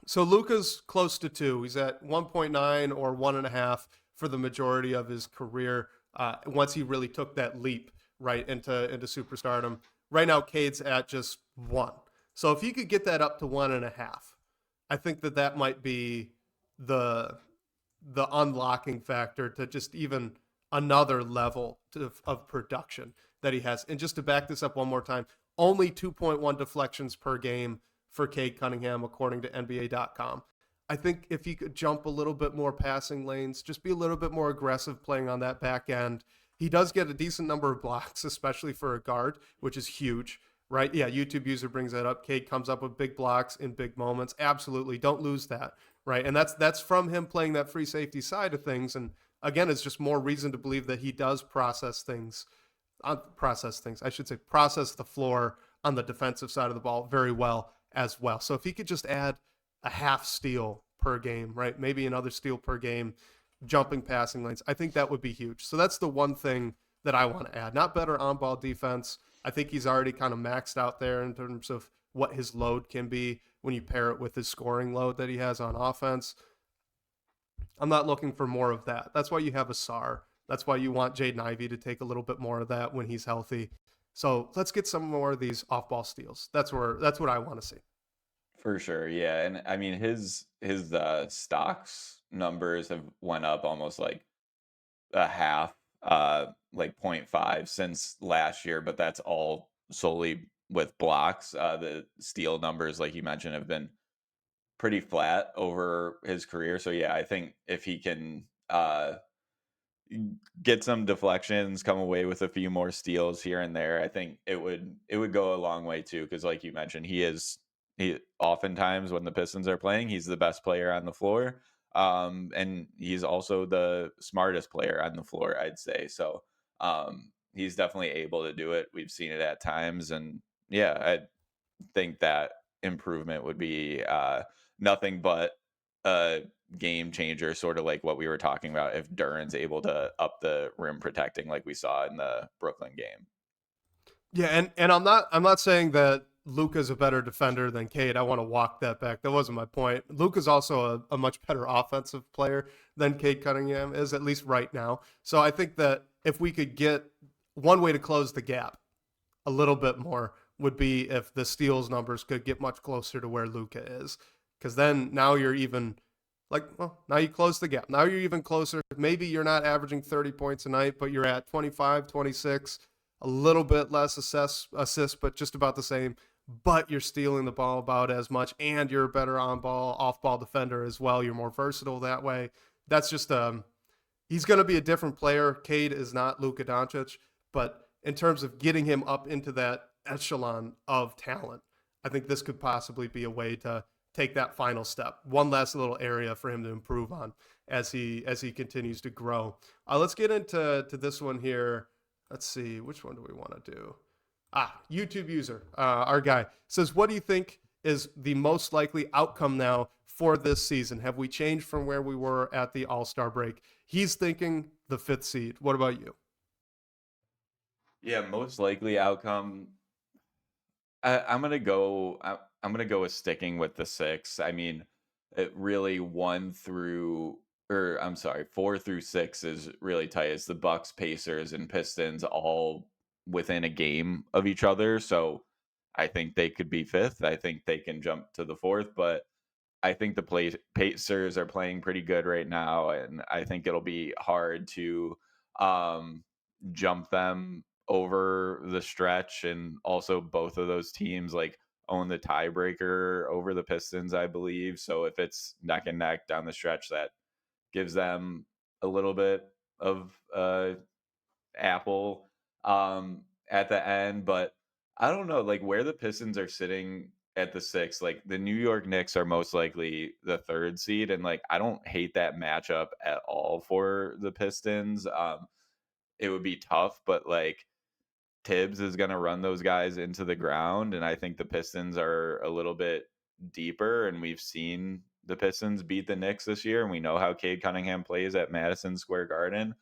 so Luka's close to two. He's at 1.9 or 1.5 for the majority of his career. Once he really took that leap right into superstardom. Right now, Cade's at just one. So if he could get that up to 1.5, I think that might be the the unlocking factor to just even another level of production that he has. And just to back this up one more time, only 2.1 deflections per game for Cade Cunningham, according to NBA.com. I think if he could jump a little bit more passing lanes, just be a little bit more aggressive playing on that back end. He does get a decent number of blocks, especially for a guard, which is huge, right? Yeah, YouTube user brings that up. Cade comes up with big blocks in big moments. Absolutely. Don't lose that, right? And that's from him playing that free safety side of things. And again, it's just more reason to believe that he does I should say, process the floor on the defensive side of the ball very well as well. So if he could just add a half steal per game, right? Maybe another steal per game, jumping passing lanes, I think that would be huge. So that's the one thing that I want to add. Not better on ball defense. I think he's already kind of maxed out there in terms of what his load can be when you pair it with his scoring load that he has on offense. I'm not looking for more of that. That's why you have a SAR. That's why you want Jaden Ivey to take a little bit more of that when he's healthy. So let's get some more of these off-ball steals. That's what I want to see.
For sure, yeah, and I mean his stocks numbers have went up almost like a half, like point 0.5 since last year, but that's all solely with blocks. The steal numbers, like you mentioned, have been pretty flat over his career. So yeah, I think if he can get some deflections, come away with a few more steals here and there, I think it would go a long way too. Because like you mentioned, he oftentimes when the Pistons are playing, he's the best player on the floor, and he's also the smartest player on the floor, I'd say. So he's definitely able to do it. We've seen it at times, and yeah, I think that improvement would be nothing but a game changer, sort of like what we were talking about if Duren's able to up the rim protecting like we saw in the Brooklyn game.
Yeah, and I'm not saying that Luka's a better defender than Cade. I want to walk that back. That wasn't my point. Luka's also a much better offensive player than Cade Cunningham is, at least right now. So I think that if we could get one way to close the gap a little bit more would be if the steals numbers could get much closer to where Luka is. Because then now you're even like, well, now you close the gap. Now you're even closer. Maybe you're not averaging 30 points a night, but you're at 25, 26, a little bit less assists, but just about the same. But you're stealing the ball about as much, and you're a better on ball, off ball defender as well. You're more versatile that way. That's just he's going to be a different player. Cade is not Luka Doncic, but in terms of getting him up into that echelon of talent, I think this could possibly be a way to take that final step, one last little area for him to improve on as he continues to grow. Let's get into this one here. Let's see, which one do we want to do? YouTube user, our guy says, "What do you think is the most likely outcome now for this season? Have we changed from where we were at the All Star break?" He's thinking the fifth seed. What about you?
Yeah, most likely outcome. I'm gonna go with sticking with the six. I mean, it really one through, or I'm sorry, 4 through 6 is really tight. It's the Bucks, Pacers, and Pistons all within a game of each other. So I think they could be fifth. I think they can jump to the fourth, but I think the Pacers are playing pretty good right now, and I think it'll be hard to um, jump them over the stretch. And also, both of those teams like own the tiebreaker over the Pistons, I believe. So if it's neck and neck down the stretch, that gives them a little bit of Apple at the end, but I don't know, like where the Pistons are sitting at the six, like the New York Knicks are most likely the third seed, and like I don't hate that matchup at all for the Pistons. It would be tough, but like Tibbs is going to run those guys into the ground. And I think the Pistons are a little bit deeper. And we've seen the Pistons beat the Knicks this year. And we know how Cade Cunningham plays at Madison Square Garden.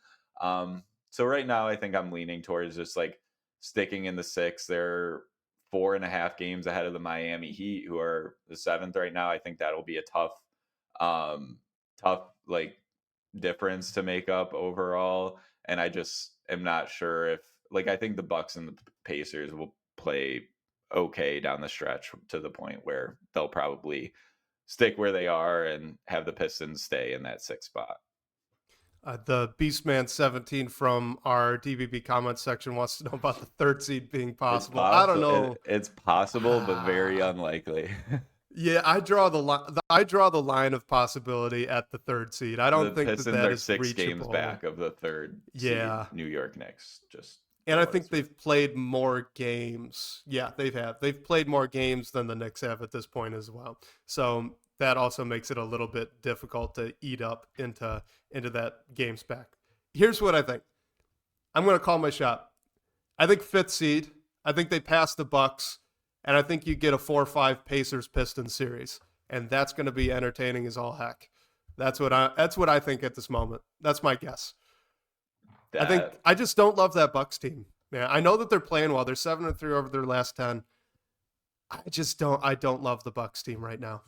So right now, I think I'm leaning towards just like sticking in the six. They're 4.5 games ahead of the Miami Heat, who are the seventh right now. I think that'll be a um, tough like difference to make up overall. And I just am not sure if like I think the Bucks and the Pacers will play okay down the stretch to the point where they'll probably stick where they are and have the Pistons stay in that sixth spot.
The Beastman17 from our DBB comment section wants to know about the third seed being
It's
possible. I don't
possible.
know.
It's possible, but very
Ah,
unlikely.
yeah, I draw the line. I draw the line of possibility at the third seed. I
The
don't think that
Pistons
that
are
is
6 games
reachable.
back of the third seed
Yeah,
New York Knicks. Just
and
for
I
what
think
it's worth.
they've played more games. Yeah, they've played more games than the Knicks have at this point as well. So that also makes it a little bit difficult to eat up into that games back. Here's what I think. I'm going to call my shot. I think fifth seed. I think they pass the Bucks, and I think you get a 4-5 Pacers Pistons series, and that's going to be entertaining as all heck. That's what I think at this moment. That's my guess. I think
That
I just don't love that Bucks team. Man, I know that they're playing well. They're 7-3 over their last 10. I don't love the Bucks team right now.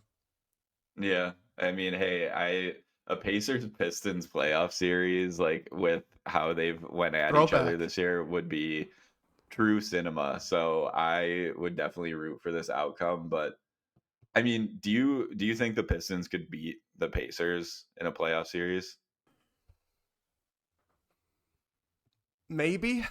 Yeah, I mean, hey, I a Pacers Pistons playoff series like with how they've went at each other
Throwback.
this year would be true cinema. So I would definitely root for this outcome, but I mean, do you think the Pistons could beat the Pacers in a playoff series?
Maybe,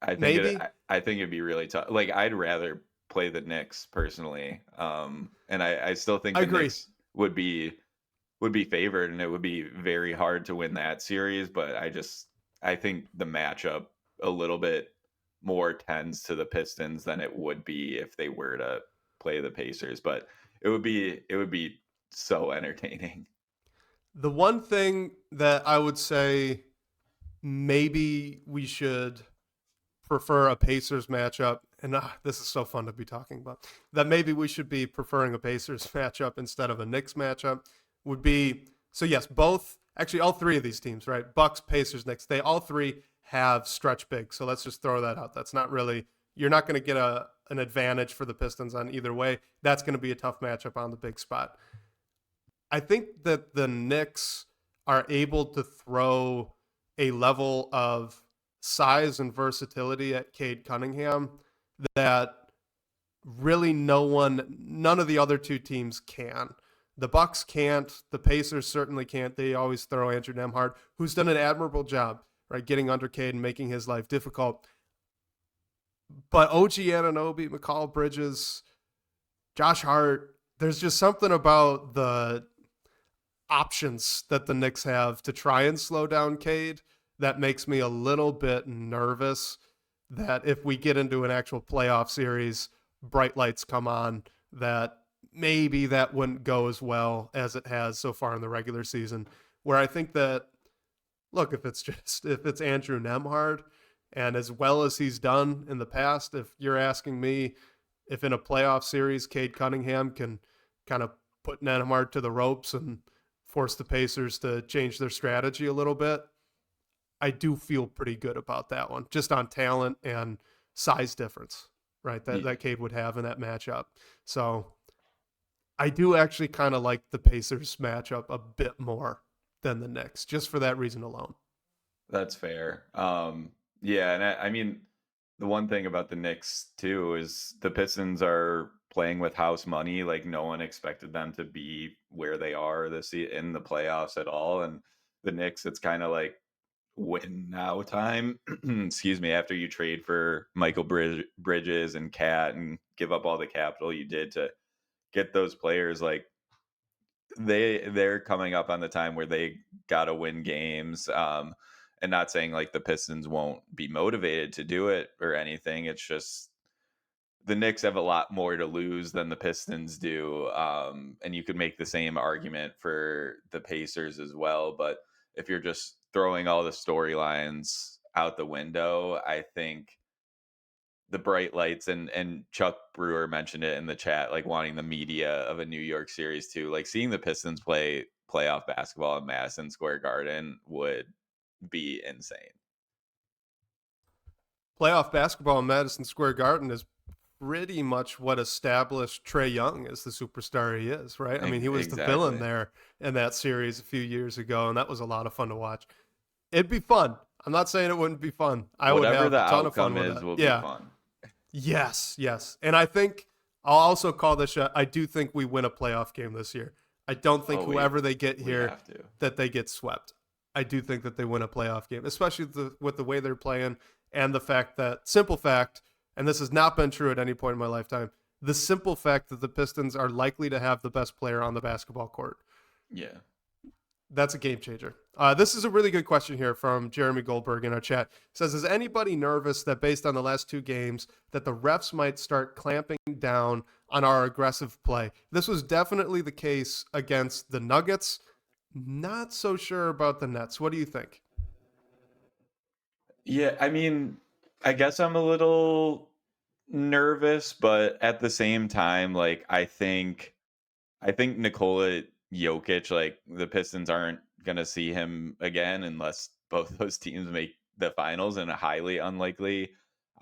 I think it.
maybe.
I think it'd be really tough. Like I'd rather play the Knicks personally, and I still think
I
the
agree.
Knicks would be favored, and it would be very hard to win that series. But I think the matchup a little bit more tends to the Pistons than it would be if they were to play the Pacers. But it would be so entertaining.
The one thing that I would say maybe we should prefer a Pacers matchup, and this is so fun to be talking about, that maybe we should be preferring a Pacers matchup instead of a Knicks matchup would be, so yes, both, actually all three of these teams, right? Bucks, Pacers, Knicks, they all three have stretch big. So let's just throw that out. That's not really, you're not going to get an advantage for the Pistons on either way. That's going to be a tough matchup on the big spot. I think that the Knicks are able to throw a level of size and versatility at Cade Cunningham that really none of the other two teams can. The Bucks can't. The Pacers certainly can't. They always throw Andrew Nemhard, who's done an admirable job, right, getting under Cade and making his life difficult. But OG Anunoby, McCall Bridges, Josh Hart, there's just something about the options that the Knicks have to try and slow down Cade that makes me a little bit nervous that if we get into an actual playoff series, bright lights come on, that maybe that wouldn't go as well as it has so far in the regular season. Where I think that, look, if it's Andrew Nemhard, and as well as he's done in the past, if you're asking me if in a playoff series Cade Cunningham can kind of put Nemhard to the ropes and force the Pacers to change their strategy a little bit, I do feel pretty good about that one, just on talent and size difference, right? That Cade would have in that matchup. So I do actually kind of like the Pacers matchup a bit more than the Knicks, just for that reason alone.
That's fair. Yeah, and I mean, the one thing about the Knicks too is the Pistons are playing with house money. Like no one expected them to be where they are in the playoffs at all. And the Knicks, it's kind of like win now time. Excuse me. After you trade for Michael Bridges and Cat and give up all the capital you did to get those players, like they're coming up on the time where they got to win games. And not saying like the Pistons won't be motivated to do it or anything. It's just the Knicks have a lot more to lose than the Pistons do. And you could make the same argument for the Pacers as well. But if you're just throwing all the storylines out the window, I think the bright lights and Chuck Brewer mentioned it in the chat, like wanting the media of a New York series too. Like seeing the Pistons play playoff basketball at Madison Square Garden would be insane.
Playoff basketball in Madison Square Garden is pretty much what established Trae Young as the superstar he is, right? I mean, he was the villain
Exactly.
there in that series a few years ago, and that was a lot of fun to watch. It'd be fun. I'm not saying it wouldn't be fun. I would
Whatever
have
the
a ton of fun
outcome
with
is
that.
will be
Yeah.
fun.
Yes, yes. And I think I'll also call this shot. I do think we win a playoff game this year. I don't think
Oh, we
whoever they get
we
here
have to.
that they get swept. I do think that they win a playoff game, especially with the way they're playing and the fact that simple fact, and this has not been true at any point in my lifetime, the simple fact that the Pistons are likely to have the best player on the basketball court.
Yeah.
That's a game changer. This is a really good question here from Jeremy Goldberg in our chat. It says, is anybody nervous that based on the last two games that the refs might start clamping down on our aggressive play? This was definitely the case against the Nuggets. Not so sure about the Nets. What do you think?
Yeah, I mean, I guess I'm a little nervous, but at the same time, like I think Nikola Jokic, like the Pistons aren't gonna see him again unless both those teams make the finals in a highly unlikely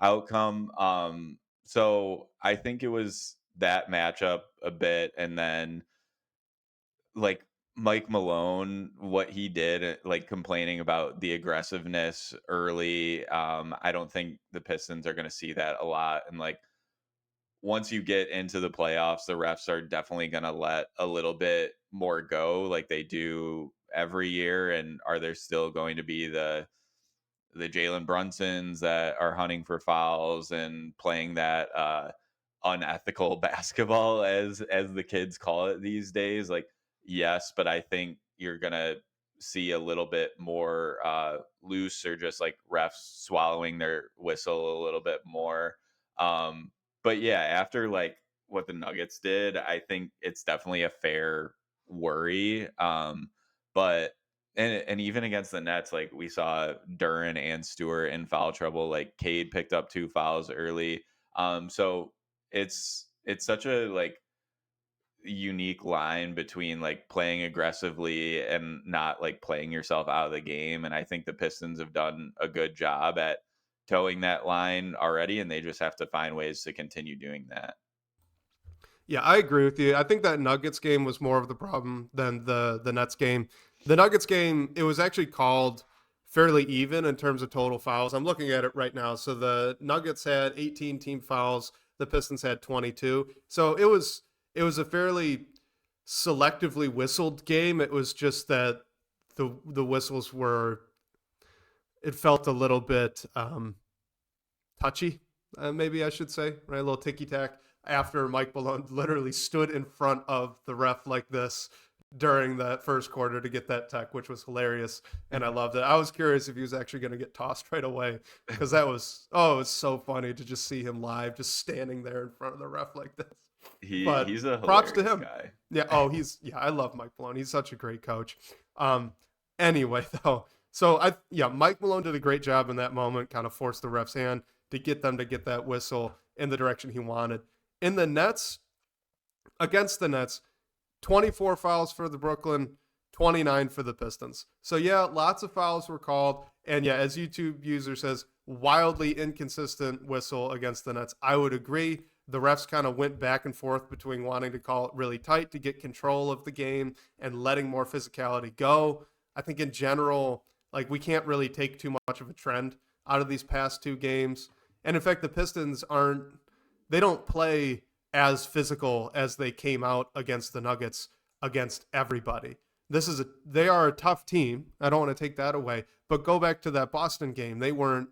outcome. So I think it was that matchup a bit, and then like Mike Malone, what he did, like complaining about the aggressiveness early. I don't think the Pistons are gonna see that a lot, and like once you get into the playoffs, the refs are definitely going to let a little bit more go like they do every year. And are there still going to be the Jalen Brunsons that are hunting for fouls and playing that unethical basketball as the kids call it these days? Like, yes, but I think you're gonna see a little bit more loose or just like refs swallowing their whistle a little bit more. Um, but yeah, after like what the Nuggets did, I think it's definitely a fair worry. But and even against the Nets, like we saw Duren and Stewart in foul trouble. Like Cade picked up 2 fouls early. So it's such a like unique line between like playing aggressively and not like playing yourself out of the game. And I think the Pistons have done a good job at towing that line already, and they just have to find ways to continue doing that.
Yeah, I agree with you. I think that Nuggets game was more of the problem than the Nets game. The Nuggets game, it was actually called fairly even in terms of total fouls. I'm looking at it right now. So the Nuggets had 18 team fouls, the Pistons had 22. So it was a fairly selectively whistled game. It was just that the whistles were, it felt a little bit touchy, maybe I should say, right? A little ticky tack after Mike Malone literally stood in front of the ref like this during that first quarter to get that tech, which was hilarious. And I loved it. I was curious if he was actually going to get tossed right away because that was, oh, it was so funny to just see him live, just standing there in front of the ref like this. But
He's a
props to
hilarious
him.
guy.
Yeah. Oh, yeah, I love Mike Malone. He's such a great coach. Um, anyway, though, so yeah, Mike Malone did a great job in that moment, kind of forced the ref's hand to get them to get that whistle in the direction he wanted. In the Nets, against the Nets, 24 fouls for the Brooklyn, 29 for the Pistons. So yeah, lots of fouls were called. And yeah, as YouTube user says, wildly inconsistent whistle against the Nets. I would agree. The refs kind of went back and forth between wanting to call it really tight to get control of the game and letting more physicality go. I think in general, like we can't really take too much of a trend out of these past two games. And in fact, the Pistons they don't play as physical as they came out against the Nuggets against everybody. They are a tough team. I don't want to take that away, but go back to that Boston game. They weren't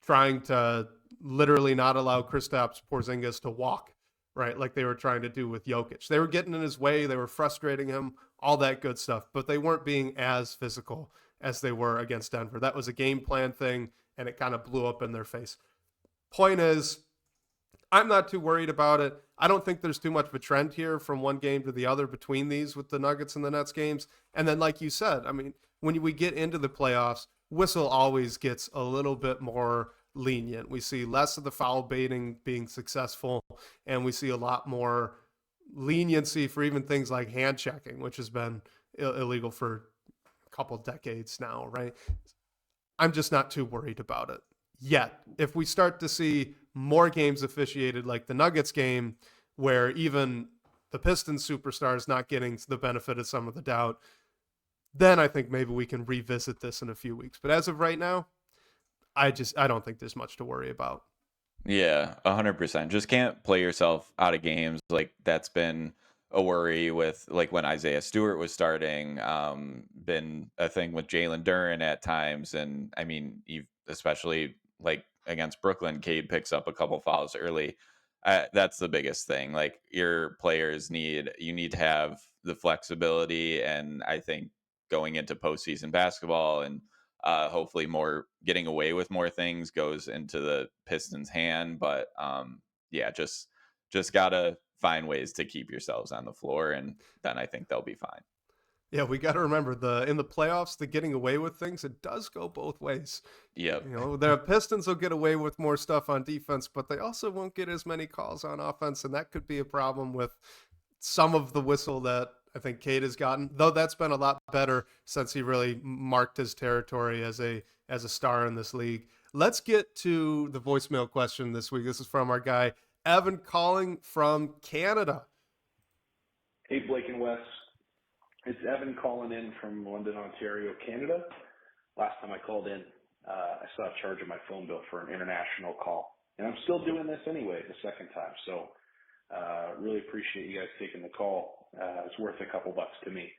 trying to literally not allow Kristaps Porzingis to walk, right? Like they were trying to do with Jokic. They were getting in his way, they were frustrating him, all that good stuff, but they weren't being as physical as they were against Denver. That was a game plan thing and it kind of blew up in their face. Point is, I'm not too worried about it. I don't think there's too much of a trend here from one game to the other between these with the Nuggets and the Nets games. And then, like you said, I mean, when we get into the playoffs, whistle always gets a little bit more lenient. We see less of the foul baiting being successful, and we see a lot more leniency for even things like hand checking, which has been illegal for a couple decades now, right? I'm just not too worried about it yet. If we start to see more games officiated like the Nuggets game, where even the Pistons superstars not getting the benefit of some of the doubt, then I think maybe we can revisit this in a few weeks. But as of right now, I don't think there's much to worry about.
Yeah, 100%. Just can't play yourself out of games. Like that's been a worry with like when Isaiah Stewart was starting, been a thing with Jalen Duren at times. And I mean, you've especially like against Brooklyn, Cade picks up a couple fouls early. That's the biggest thing. Like your players you need to have the flexibility. And I think going into postseason basketball and hopefully more getting away with more things goes into the Pistons' hand. But yeah, just gotta find ways to keep yourselves on the floor, and then I think they'll be fine.
Yeah, we got to remember the in the playoffs, the getting away with things, it does go both ways.
Yep.
The Pistons will get away with more stuff on defense, but they also won't get as many calls on offense, and that could be a problem with some of the whistle that I think Cade has gotten. Though that's been a lot better since he really marked his territory as a star in this league. Let's get to the voicemail question this week. This is from our guy Evan calling from Canada.
Hey, Blake and Wes. It's Evan calling in from London, Ontario, Canada. Last time I called in, I saw a charge on my phone bill for an international call, and I'm still doing this anyway the second time. So really appreciate you guys taking the call. It's worth a couple bucks to me.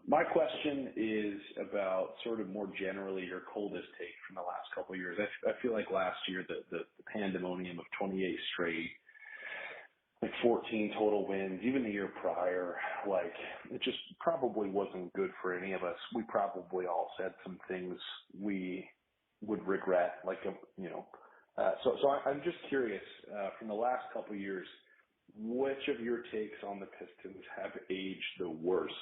My question is about sort of more generally your coldest take from the last couple of years. I feel like last year the pandemonium of 28 straight, like 14 total wins, even the year prior, like it just probably wasn't good for any of us. We probably all said some things we would regret, like I'm just curious from the last couple of years, which of your takes on the Pistons have aged the worst?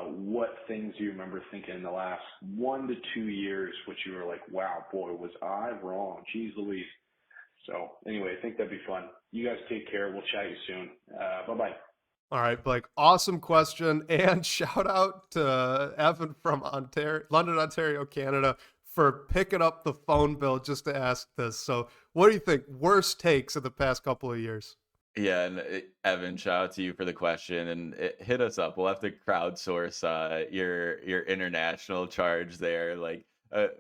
What things do you remember thinking in the last 1 to 2 years, which you were like, wow, boy, was I wrong? Jeez Louise. So anyway, I think that'd be fun. You guys take care. We'll chat you soon. Bye-bye.
All right, Blake. Awesome question. And shout out to Evan from London, Ontario, Canada, for picking up the phone bill just to ask this. So, what do you think? Worst takes of the past couple of years?
Yeah, and Evan, shout out to you for the question, and hit us up. We'll have to crowdsource your international charge there,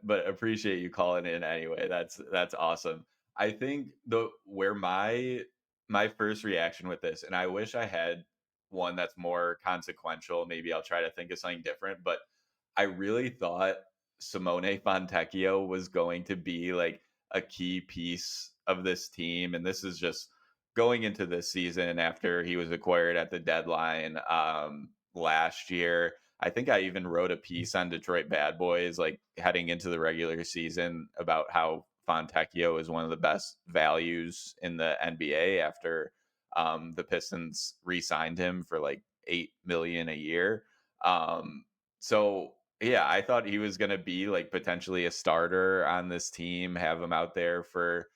but appreciate you calling in anyway. That's awesome. I think the where my first reaction with this, and I wish I had one that's more consequential. Maybe I'll try to think of something different, but I really thought Simone Fontecchio was going to be like a key piece of this team, and this is just going into this season after he was acquired at the deadline last year. I think I even wrote a piece on Detroit Bad Boys, like heading into the regular season, about how Fontecchio is one of the best values in the NBA after the Pistons re-signed him for like 8 million a year. So yeah, I thought he was going to be like potentially a starter on this team, have him out there for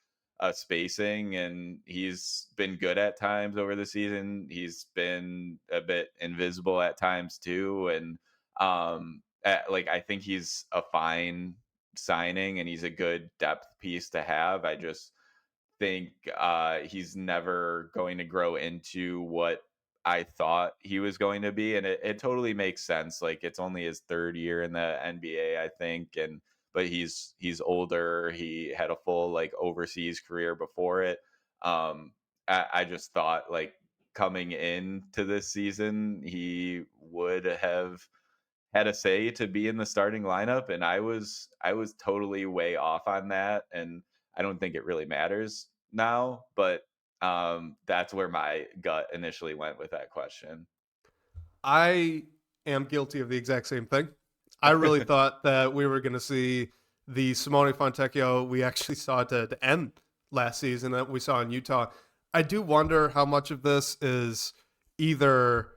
spacing, and he's been good at times over the season. He's been a bit invisible at times too, and I think he's a fine signing, and he's a good depth piece to have. I just think he's never going to grow into what I thought he was going to be, and it totally makes sense. Like it's only his third year in the NBA, I think, and but he's older. He had a full like overseas career before it. I just thought like coming into this season, he would have had a say to be in the starting lineup, and I was totally way off on that, and I don't think it really matters now, but that's where my gut initially went with that question.
I am guilty of the exact same thing. I really thought that we were going to see the Simone Fontecchio we actually saw to end last season that we saw in Utah. I do wonder how much of this is either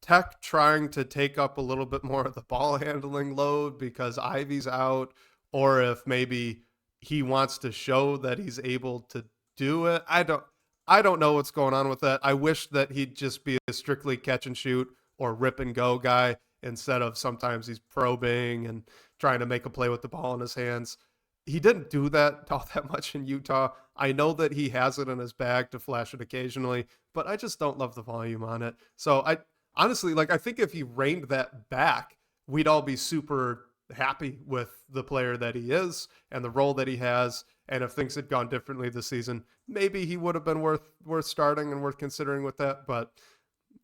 Tech trying to take up a little bit more of the ball handling load because Ivy's out, or if maybe he wants to show that he's able to do it. I don't know what's going on with that. I wish that he'd just be a strictly catch and shoot or rip and go guy instead of sometimes he's probing and trying to make a play with the ball in his hands. He didn't do that all that much in Utah. I know that he has it in his bag to flash it occasionally, but I just don't love the volume on it. So I honestly, like, I think if he reined that back, we'd all be super happy with the player that he is and the role that he has. And if things had gone differently this season, maybe he would have been worth starting and worth considering with that. But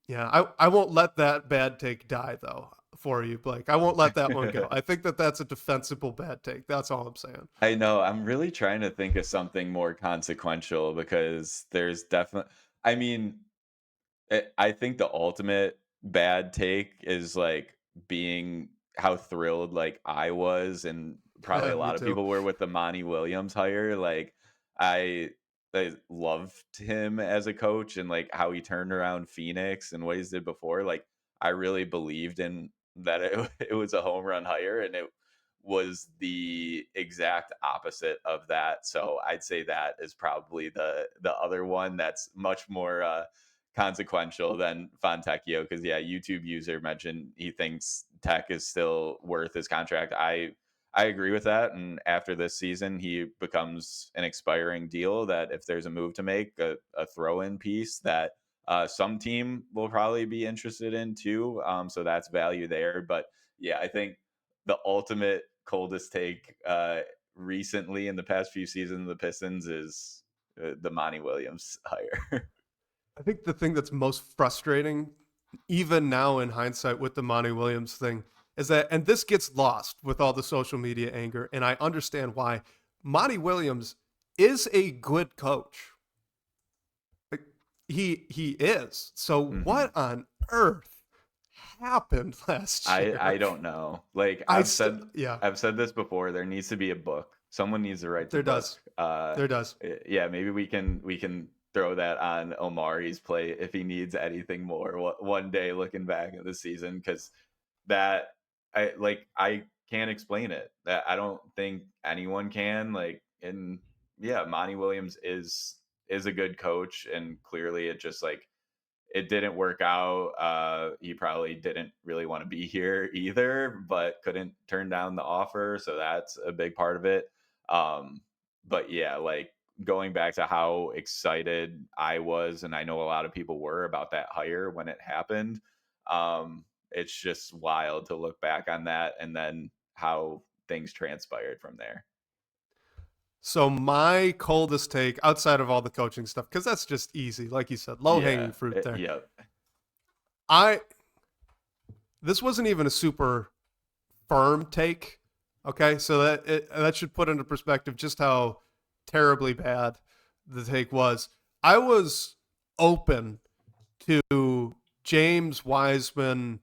yeah, I won't let that bad take die though for you, Blake. I won't let that one go. I think that that's a defensible bad take. That's all I'm saying.
I know. I'm really trying to think of something more consequential because there's definitely. I mean, I think the ultimate bad take is like being how thrilled like I was, and probably a
Me
lot of
too.
people were with the Monty Williams hire. Like I I loved him as a coach, and like how he turned around Phoenix and what he did before. Like I really believed in that it was a home run hire, and it was the exact opposite of that. So I'd say that is probably the other one that's much more consequential than Fontecchio, because yeah, YouTube user mentioned he thinks Tech is still worth his contract. I agree with that, and after this season, he becomes an expiring deal. That if there's a move to make, a throw-in piece that some team will probably be interested in too. So that's value there. But yeah, I think the ultimate coldest take recently in the past few seasons of the Pistons is the Monty Williams hire.
I think the thing that's most frustrating, even now in hindsight with the Monty Williams thing, is that, and this gets lost with all the social media anger, and I understand why. Monty Williams is a good coach. Like, he is. So
Mhm.
what on earth happened last
I
year?
don't know. Like
Yeah,
I've said this before. There needs to be a book. Someone needs to write the
there
book.
does. There does.
Yeah, maybe we can throw that on Omari's plate if he needs anything more one day looking back at the season, because that I can't explain it. That I don't think anyone can. Like, and yeah, Monty Williams is a good coach, and clearly it just like it didn't work out. He probably didn't really want to be here either, but couldn't turn down the offer. So that's a big part of it. Um, but yeah, like going back to how excited I was, and I know a lot of people were about that hire when it happened. It's just wild to look back on that and then how things transpired from there.
So my coldest take outside of all the coaching stuff, because that's just easy, like you said, low hanging
Yeah.
fruit there.
Yep.
I This wasn't even a super firm take. Okay, so that should put into perspective just how terribly bad the take was. I was open to James Wiseman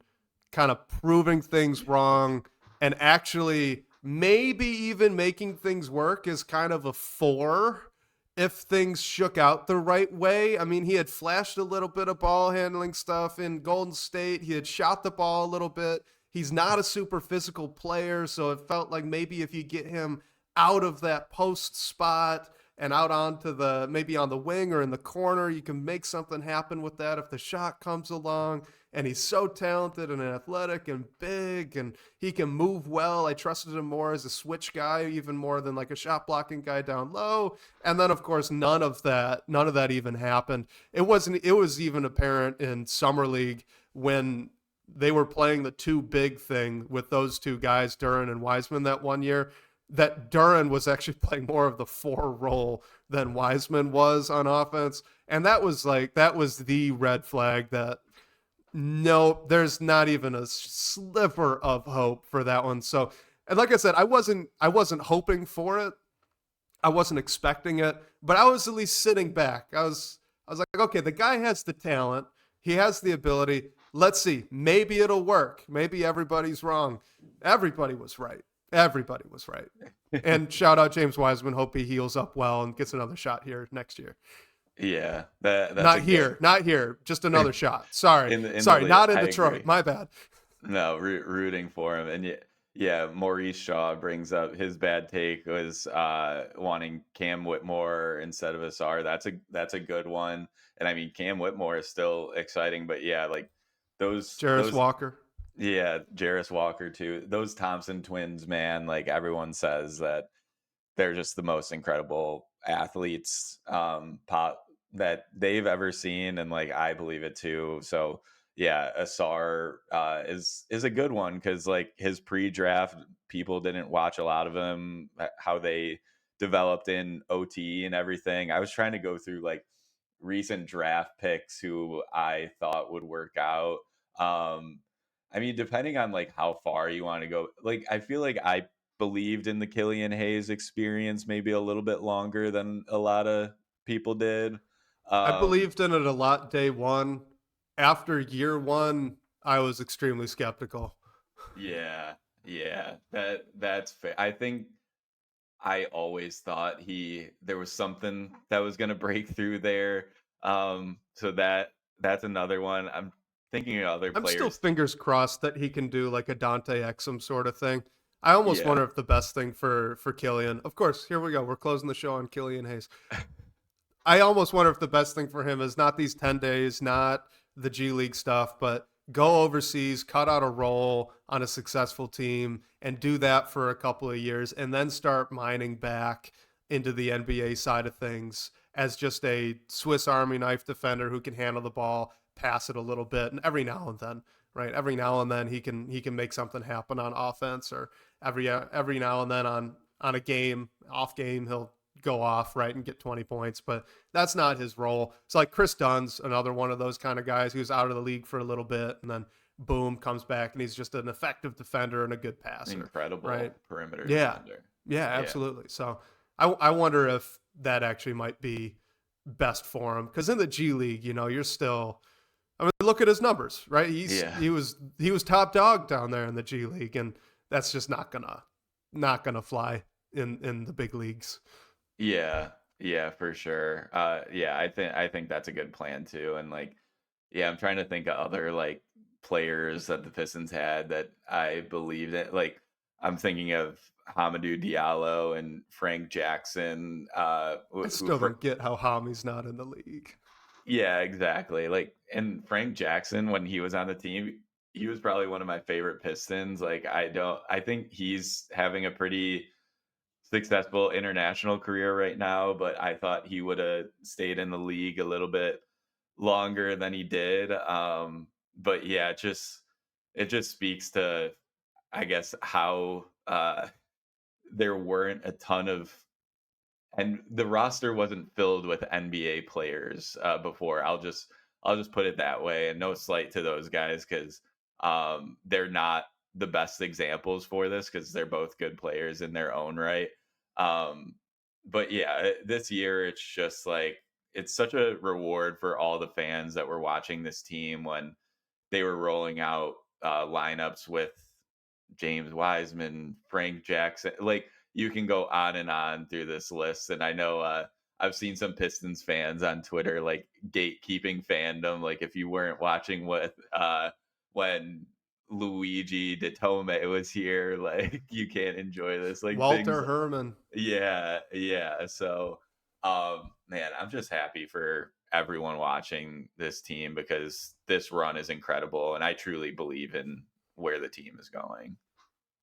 kind of proving things wrong and actually maybe even making things work as kind of a four if things shook out the right way. I mean, he had flashed a little bit of ball handling stuff in Golden State. He had shot the ball a little bit. He's not a super physical player, so it felt like maybe if you get him out of that post spot and out onto the maybe on the wing or in the corner, you can make something happen with that if the shot comes along. And he's so talented and athletic and big, and he can move well. I trusted him more as a switch guy, even more than like a shot blocking guy down low. And then of course none of that even happened. It was even apparent in summer league when they were playing the two big thing with those two guys, Duren and Wiseman, that one year, that Duren was actually playing more of the four role than Wiseman was on offense. And that was the red flag that no, there's not even a sliver of hope for that one. So, and like I said, I wasn't hoping for it. I wasn't expecting it, but I was at least sitting back. I was like, okay, the guy has the talent. He has the ability. Let's see. Maybe it'll work. Maybe everybody's wrong. Everybody was right. Everybody was right. And shout out James Wiseman. Hope he heals up well and gets another shot here next year.
Yeah. That's a good
Not here. Just another shot. Sorry.
in the
Sorry,
league.
not in
I
Detroit.
agree.
My bad.
No, rooting for him. And yeah, Maurice Shaw brings up his bad take was wanting Cam Whitmore instead of Asar. That's a good one. And I mean, Cam Whitmore is still exciting, but yeah, like
Jarris
those
Walker.
yeah, Jarris Walker too. Those Thompson twins, man, like everyone says that they're just the most incredible athletes pop that they've ever seen, and like I believe it too. So yeah, Asar is a good one because like his pre-draft, people didn't watch a lot of him, how they developed in OT and everything. I was trying to go through like recent draft picks who I thought would work out. um I mean, depending on like how far you want to go, like I feel like I believed in the Killian Hayes experience maybe a little bit longer than a lot of people did.
I
Um,
believed in it a lot day one. After year one, I was extremely skeptical.
yeah, yeah, that's fair. I think I always thought there was something that was gonna break through there. So that's another one. I'm thinking of other
I'm still
players.
fingers crossed that he can do like a Dante Exum sort of thing. I almost
Yeah.
wonder if the best thing for Killian, of course, here we go. We're closing the show on Killian Hayes. I almost wonder if the best thing for him is not these 10 days, not the G League stuff, but go overseas, cut out a role on a successful team, and do that for a couple of years, and then start mining back into the NBA side of things as just a Swiss Army knife defender who can handle the ball, pass it a little bit, and every now and then, right? Every now and then he can make something happen on offense, or every now and then on a game, off game, he'll go off, right, and get 20 points, but that's not his role. It's like Chris Dunn's another one of those kind of guys who's out of the league for a little bit and then boom, comes back and he's just an effective defender and a good passer.
Incredible
right?
perimeter
Yeah.
defender.
Yeah, absolutely. So I wonder if that actually might be best for him, because in the G League, you're still. I mean, look at his numbers, right? He was top dog down there in the G League, and that's just not gonna fly in the big leagues.
Yeah, for sure. Yeah, I think that's a good plan too. And like, yeah, I'm trying to think of other like players that the Pistons had that I believed in. Like, I'm thinking of Hamidou Diallo and Frank Jackson.
I still don't get how Hami's not in the league.
Yeah, exactly. Like, and Frank Jackson, when he was on the team, he was probably one of my favorite Pistons. Like, I think he's having a pretty successful international career right now, but I thought he would have stayed in the league a little bit longer than he did. But yeah, it just speaks to, I guess, how there weren't a ton of, and the roster wasn't filled with NBA players before. I'll just put it that way, and no slight to those guys, because they're not the best examples for this, because they're both good players in their own right. Um, but yeah, this year it's just like, it's such a reward for all the fans that were watching this team when they were rolling out lineups with James Wiseman, Frank Jackson. Like, you can go on and on through this list. And I know I've seen some Pistons fans on Twitter like gatekeeping fandom. Like, if you weren't watching with when Luigi Datome was here, like, you can't enjoy this. Like,
Walter Herman.
Yeah. So man, I'm just happy for everyone watching this team, because this run is incredible and I truly believe in where the team is going.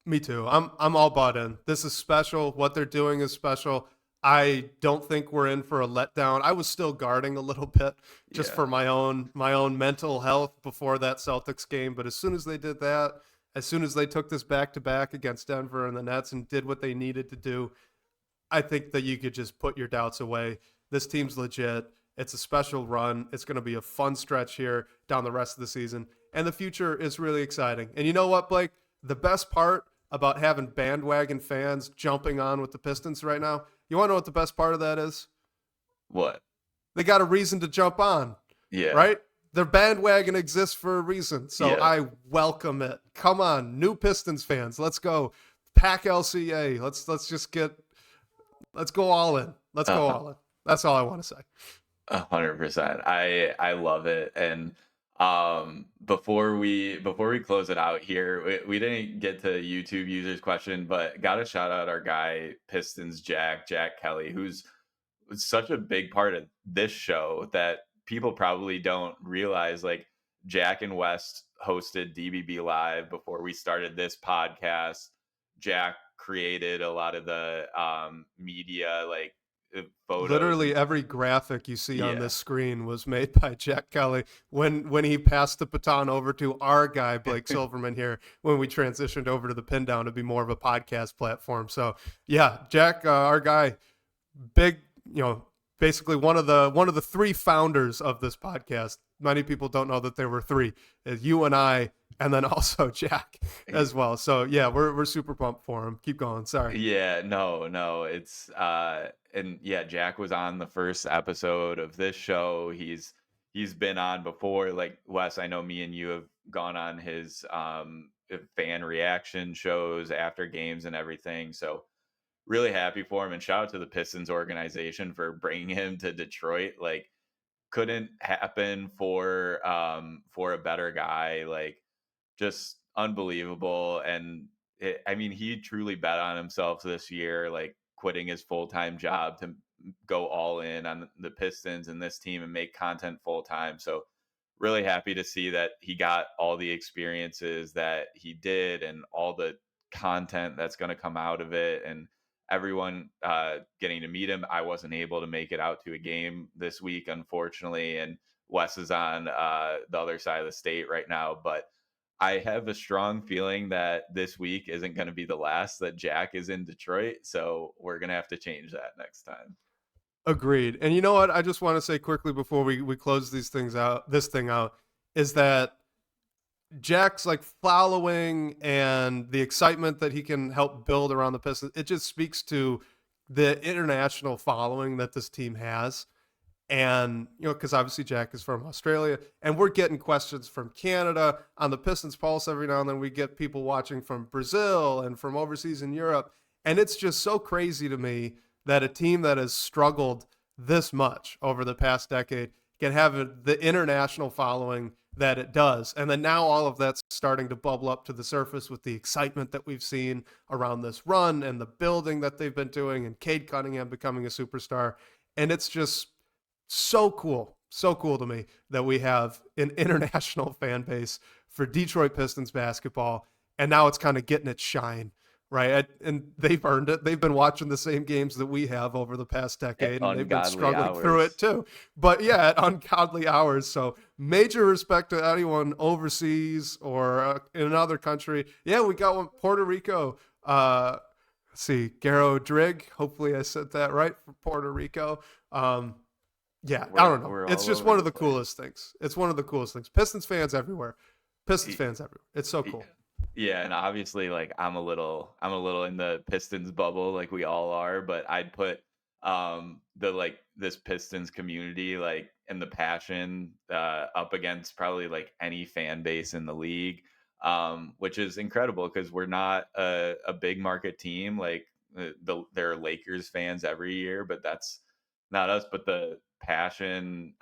Me too. I'm all bought in. This is special. What they're doing is special. I don't think we're in for a letdown. I was still guarding a little bit just for my own mental health before that Celtics game, but as soon as they did that, as soon as they took this back to back against Denver and the Nets and did what they needed to do, I think that you could just put your doubts away. This team's legit. It's a special run. It's going to be a fun stretch here down the rest of the season, and the future is really exciting. And you know what, Blake? The best part about having bandwagon fans jumping on with the Pistons right now, you want to know what the best part of that is?
What?
They got a reason to jump on.
Yeah.
Right? Their bandwagon exists for a reason. So
Yeah.
I welcome it. Come on, new Pistons fans. Let's go. Pack LCA. Let's go all in. Let's go all in. That's all I want to say.
100%. I love it. And before we close it out here, we didn't get to YouTube users question, but got to shout out our guy Pistons Jack Kelly, who's such a big part of this show that people probably don't realize. Like, Jack and West hosted DBB Live before we started this podcast. Jack created a lot of the media, like, photos.
Literally every graphic you see on this screen was made by Jack Kelly when he passed the baton over to our guy Blake Silverman here when we transitioned over to the Pindown to be more of a podcast platform. So yeah, Jack, our guy, big, basically one of the three founders of this podcast. Many people don't know that there were three: you and I, and then also Jack as well. So yeah, we're super pumped for him. Keep going. Sorry.
Yeah, no, it's and yeah, Jack was on the first episode of this show. He's been on before. Like, Wes, I know me and you have gone on his fan reaction shows after games and everything. So really happy for him, and shout out to the Pistons organization for bringing him to Detroit. Like, couldn't happen for a better guy. Like, just unbelievable. And I mean, he truly bet on himself this year, like quitting his full-time job to go all in on the Pistons and this team and make content full-time. So really happy to see that he got all the experiences that he did and all the content that's going to come out of it, and everyone getting to meet him. I wasn't able to make it out to a game this week, unfortunately, and Wes is on the other side of the state right now, but I have a strong feeling that this week isn't going to be the last that Jack is in Detroit. So we're going to have to change that next time.
Agreed. And you know what? I just want to say quickly before we close this thing out, is that Jack's like following and the excitement that he can help build around the Pistons. It just speaks to the international following that this team has. And, because obviously Jack is from Australia, and we're getting questions from Canada on the Pistons Pulse every now and then. We get people watching from Brazil and from overseas in Europe. And it's just so crazy to me that a team that has struggled this much over the past decade can have the international following that it does. And then now all of that's starting to bubble up to the surface with the excitement that we've seen around this run and the building that they've been doing and Cade Cunningham becoming a superstar. And it's just so cool to me that we have an international fan base for Detroit Pistons basketball, and now it's kind of getting its shine, right? And they've earned it. They've been watching the same games that we have over the past decade, and they've been struggling through it too. But yeah, at ungodly hours. So major respect to anyone overseas or in another country. Yeah, we got one, Puerto Rico. Let's see, Garo Drigg. Hopefully I said that right, for Puerto Rico. Yeah, I don't know. It's just one of the coolest things. It's one of the coolest things. Pistons fans everywhere. It's so cool.
Yeah, and obviously, like I'm a little in the Pistons bubble, like we all are. But I'd put this Pistons community, like, and the passion up against probably like any fan base in the league, which is incredible because we're not a big market team. Like there are Lakers fans every year, but that's not us. But the passion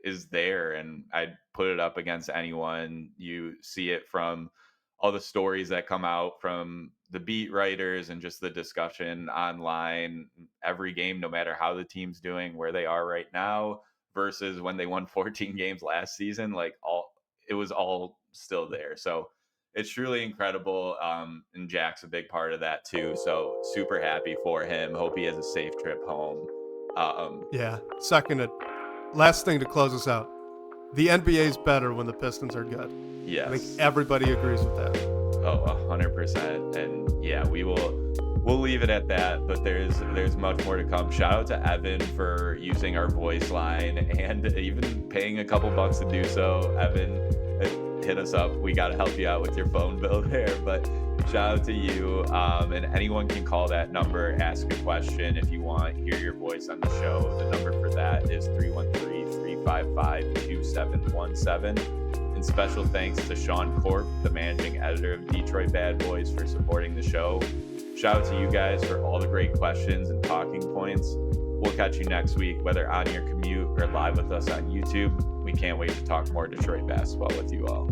is there, and I'd put it up against anyone. You see it from all the stories that come out from the beat writers and just the discussion online every game, no matter how the team's doing, where they are right now versus when they won 14 games last season. Like it was all still there. So it's truly incredible. And Jack's a big part of that too. So super happy for him. Hope he has a safe trip home.
Yeah, seconded. Last thing to close us out. The NBA is better when the Pistons are good.
Yes.
I think everybody agrees with that.
Oh, 100%. And yeah, we'll leave it at that, but there's much more to come. Shout out to Evan for using our voice line and even paying a couple bucks to do so. Evan, hit us up. We got to help you out with your phone bill there, but shout out to you. And anyone can call that number, ask a question if you want, hear your voice on the show. The number for that is 313-355-2717. And special thanks to Sean Corp, the managing editor of Detroit Bad Boys, for supporting the show. Shout out to you guys for all the great questions and talking points. We'll catch you next week, whether on your commute or live with us on YouTube. We can't wait to talk more Detroit basketball with you all.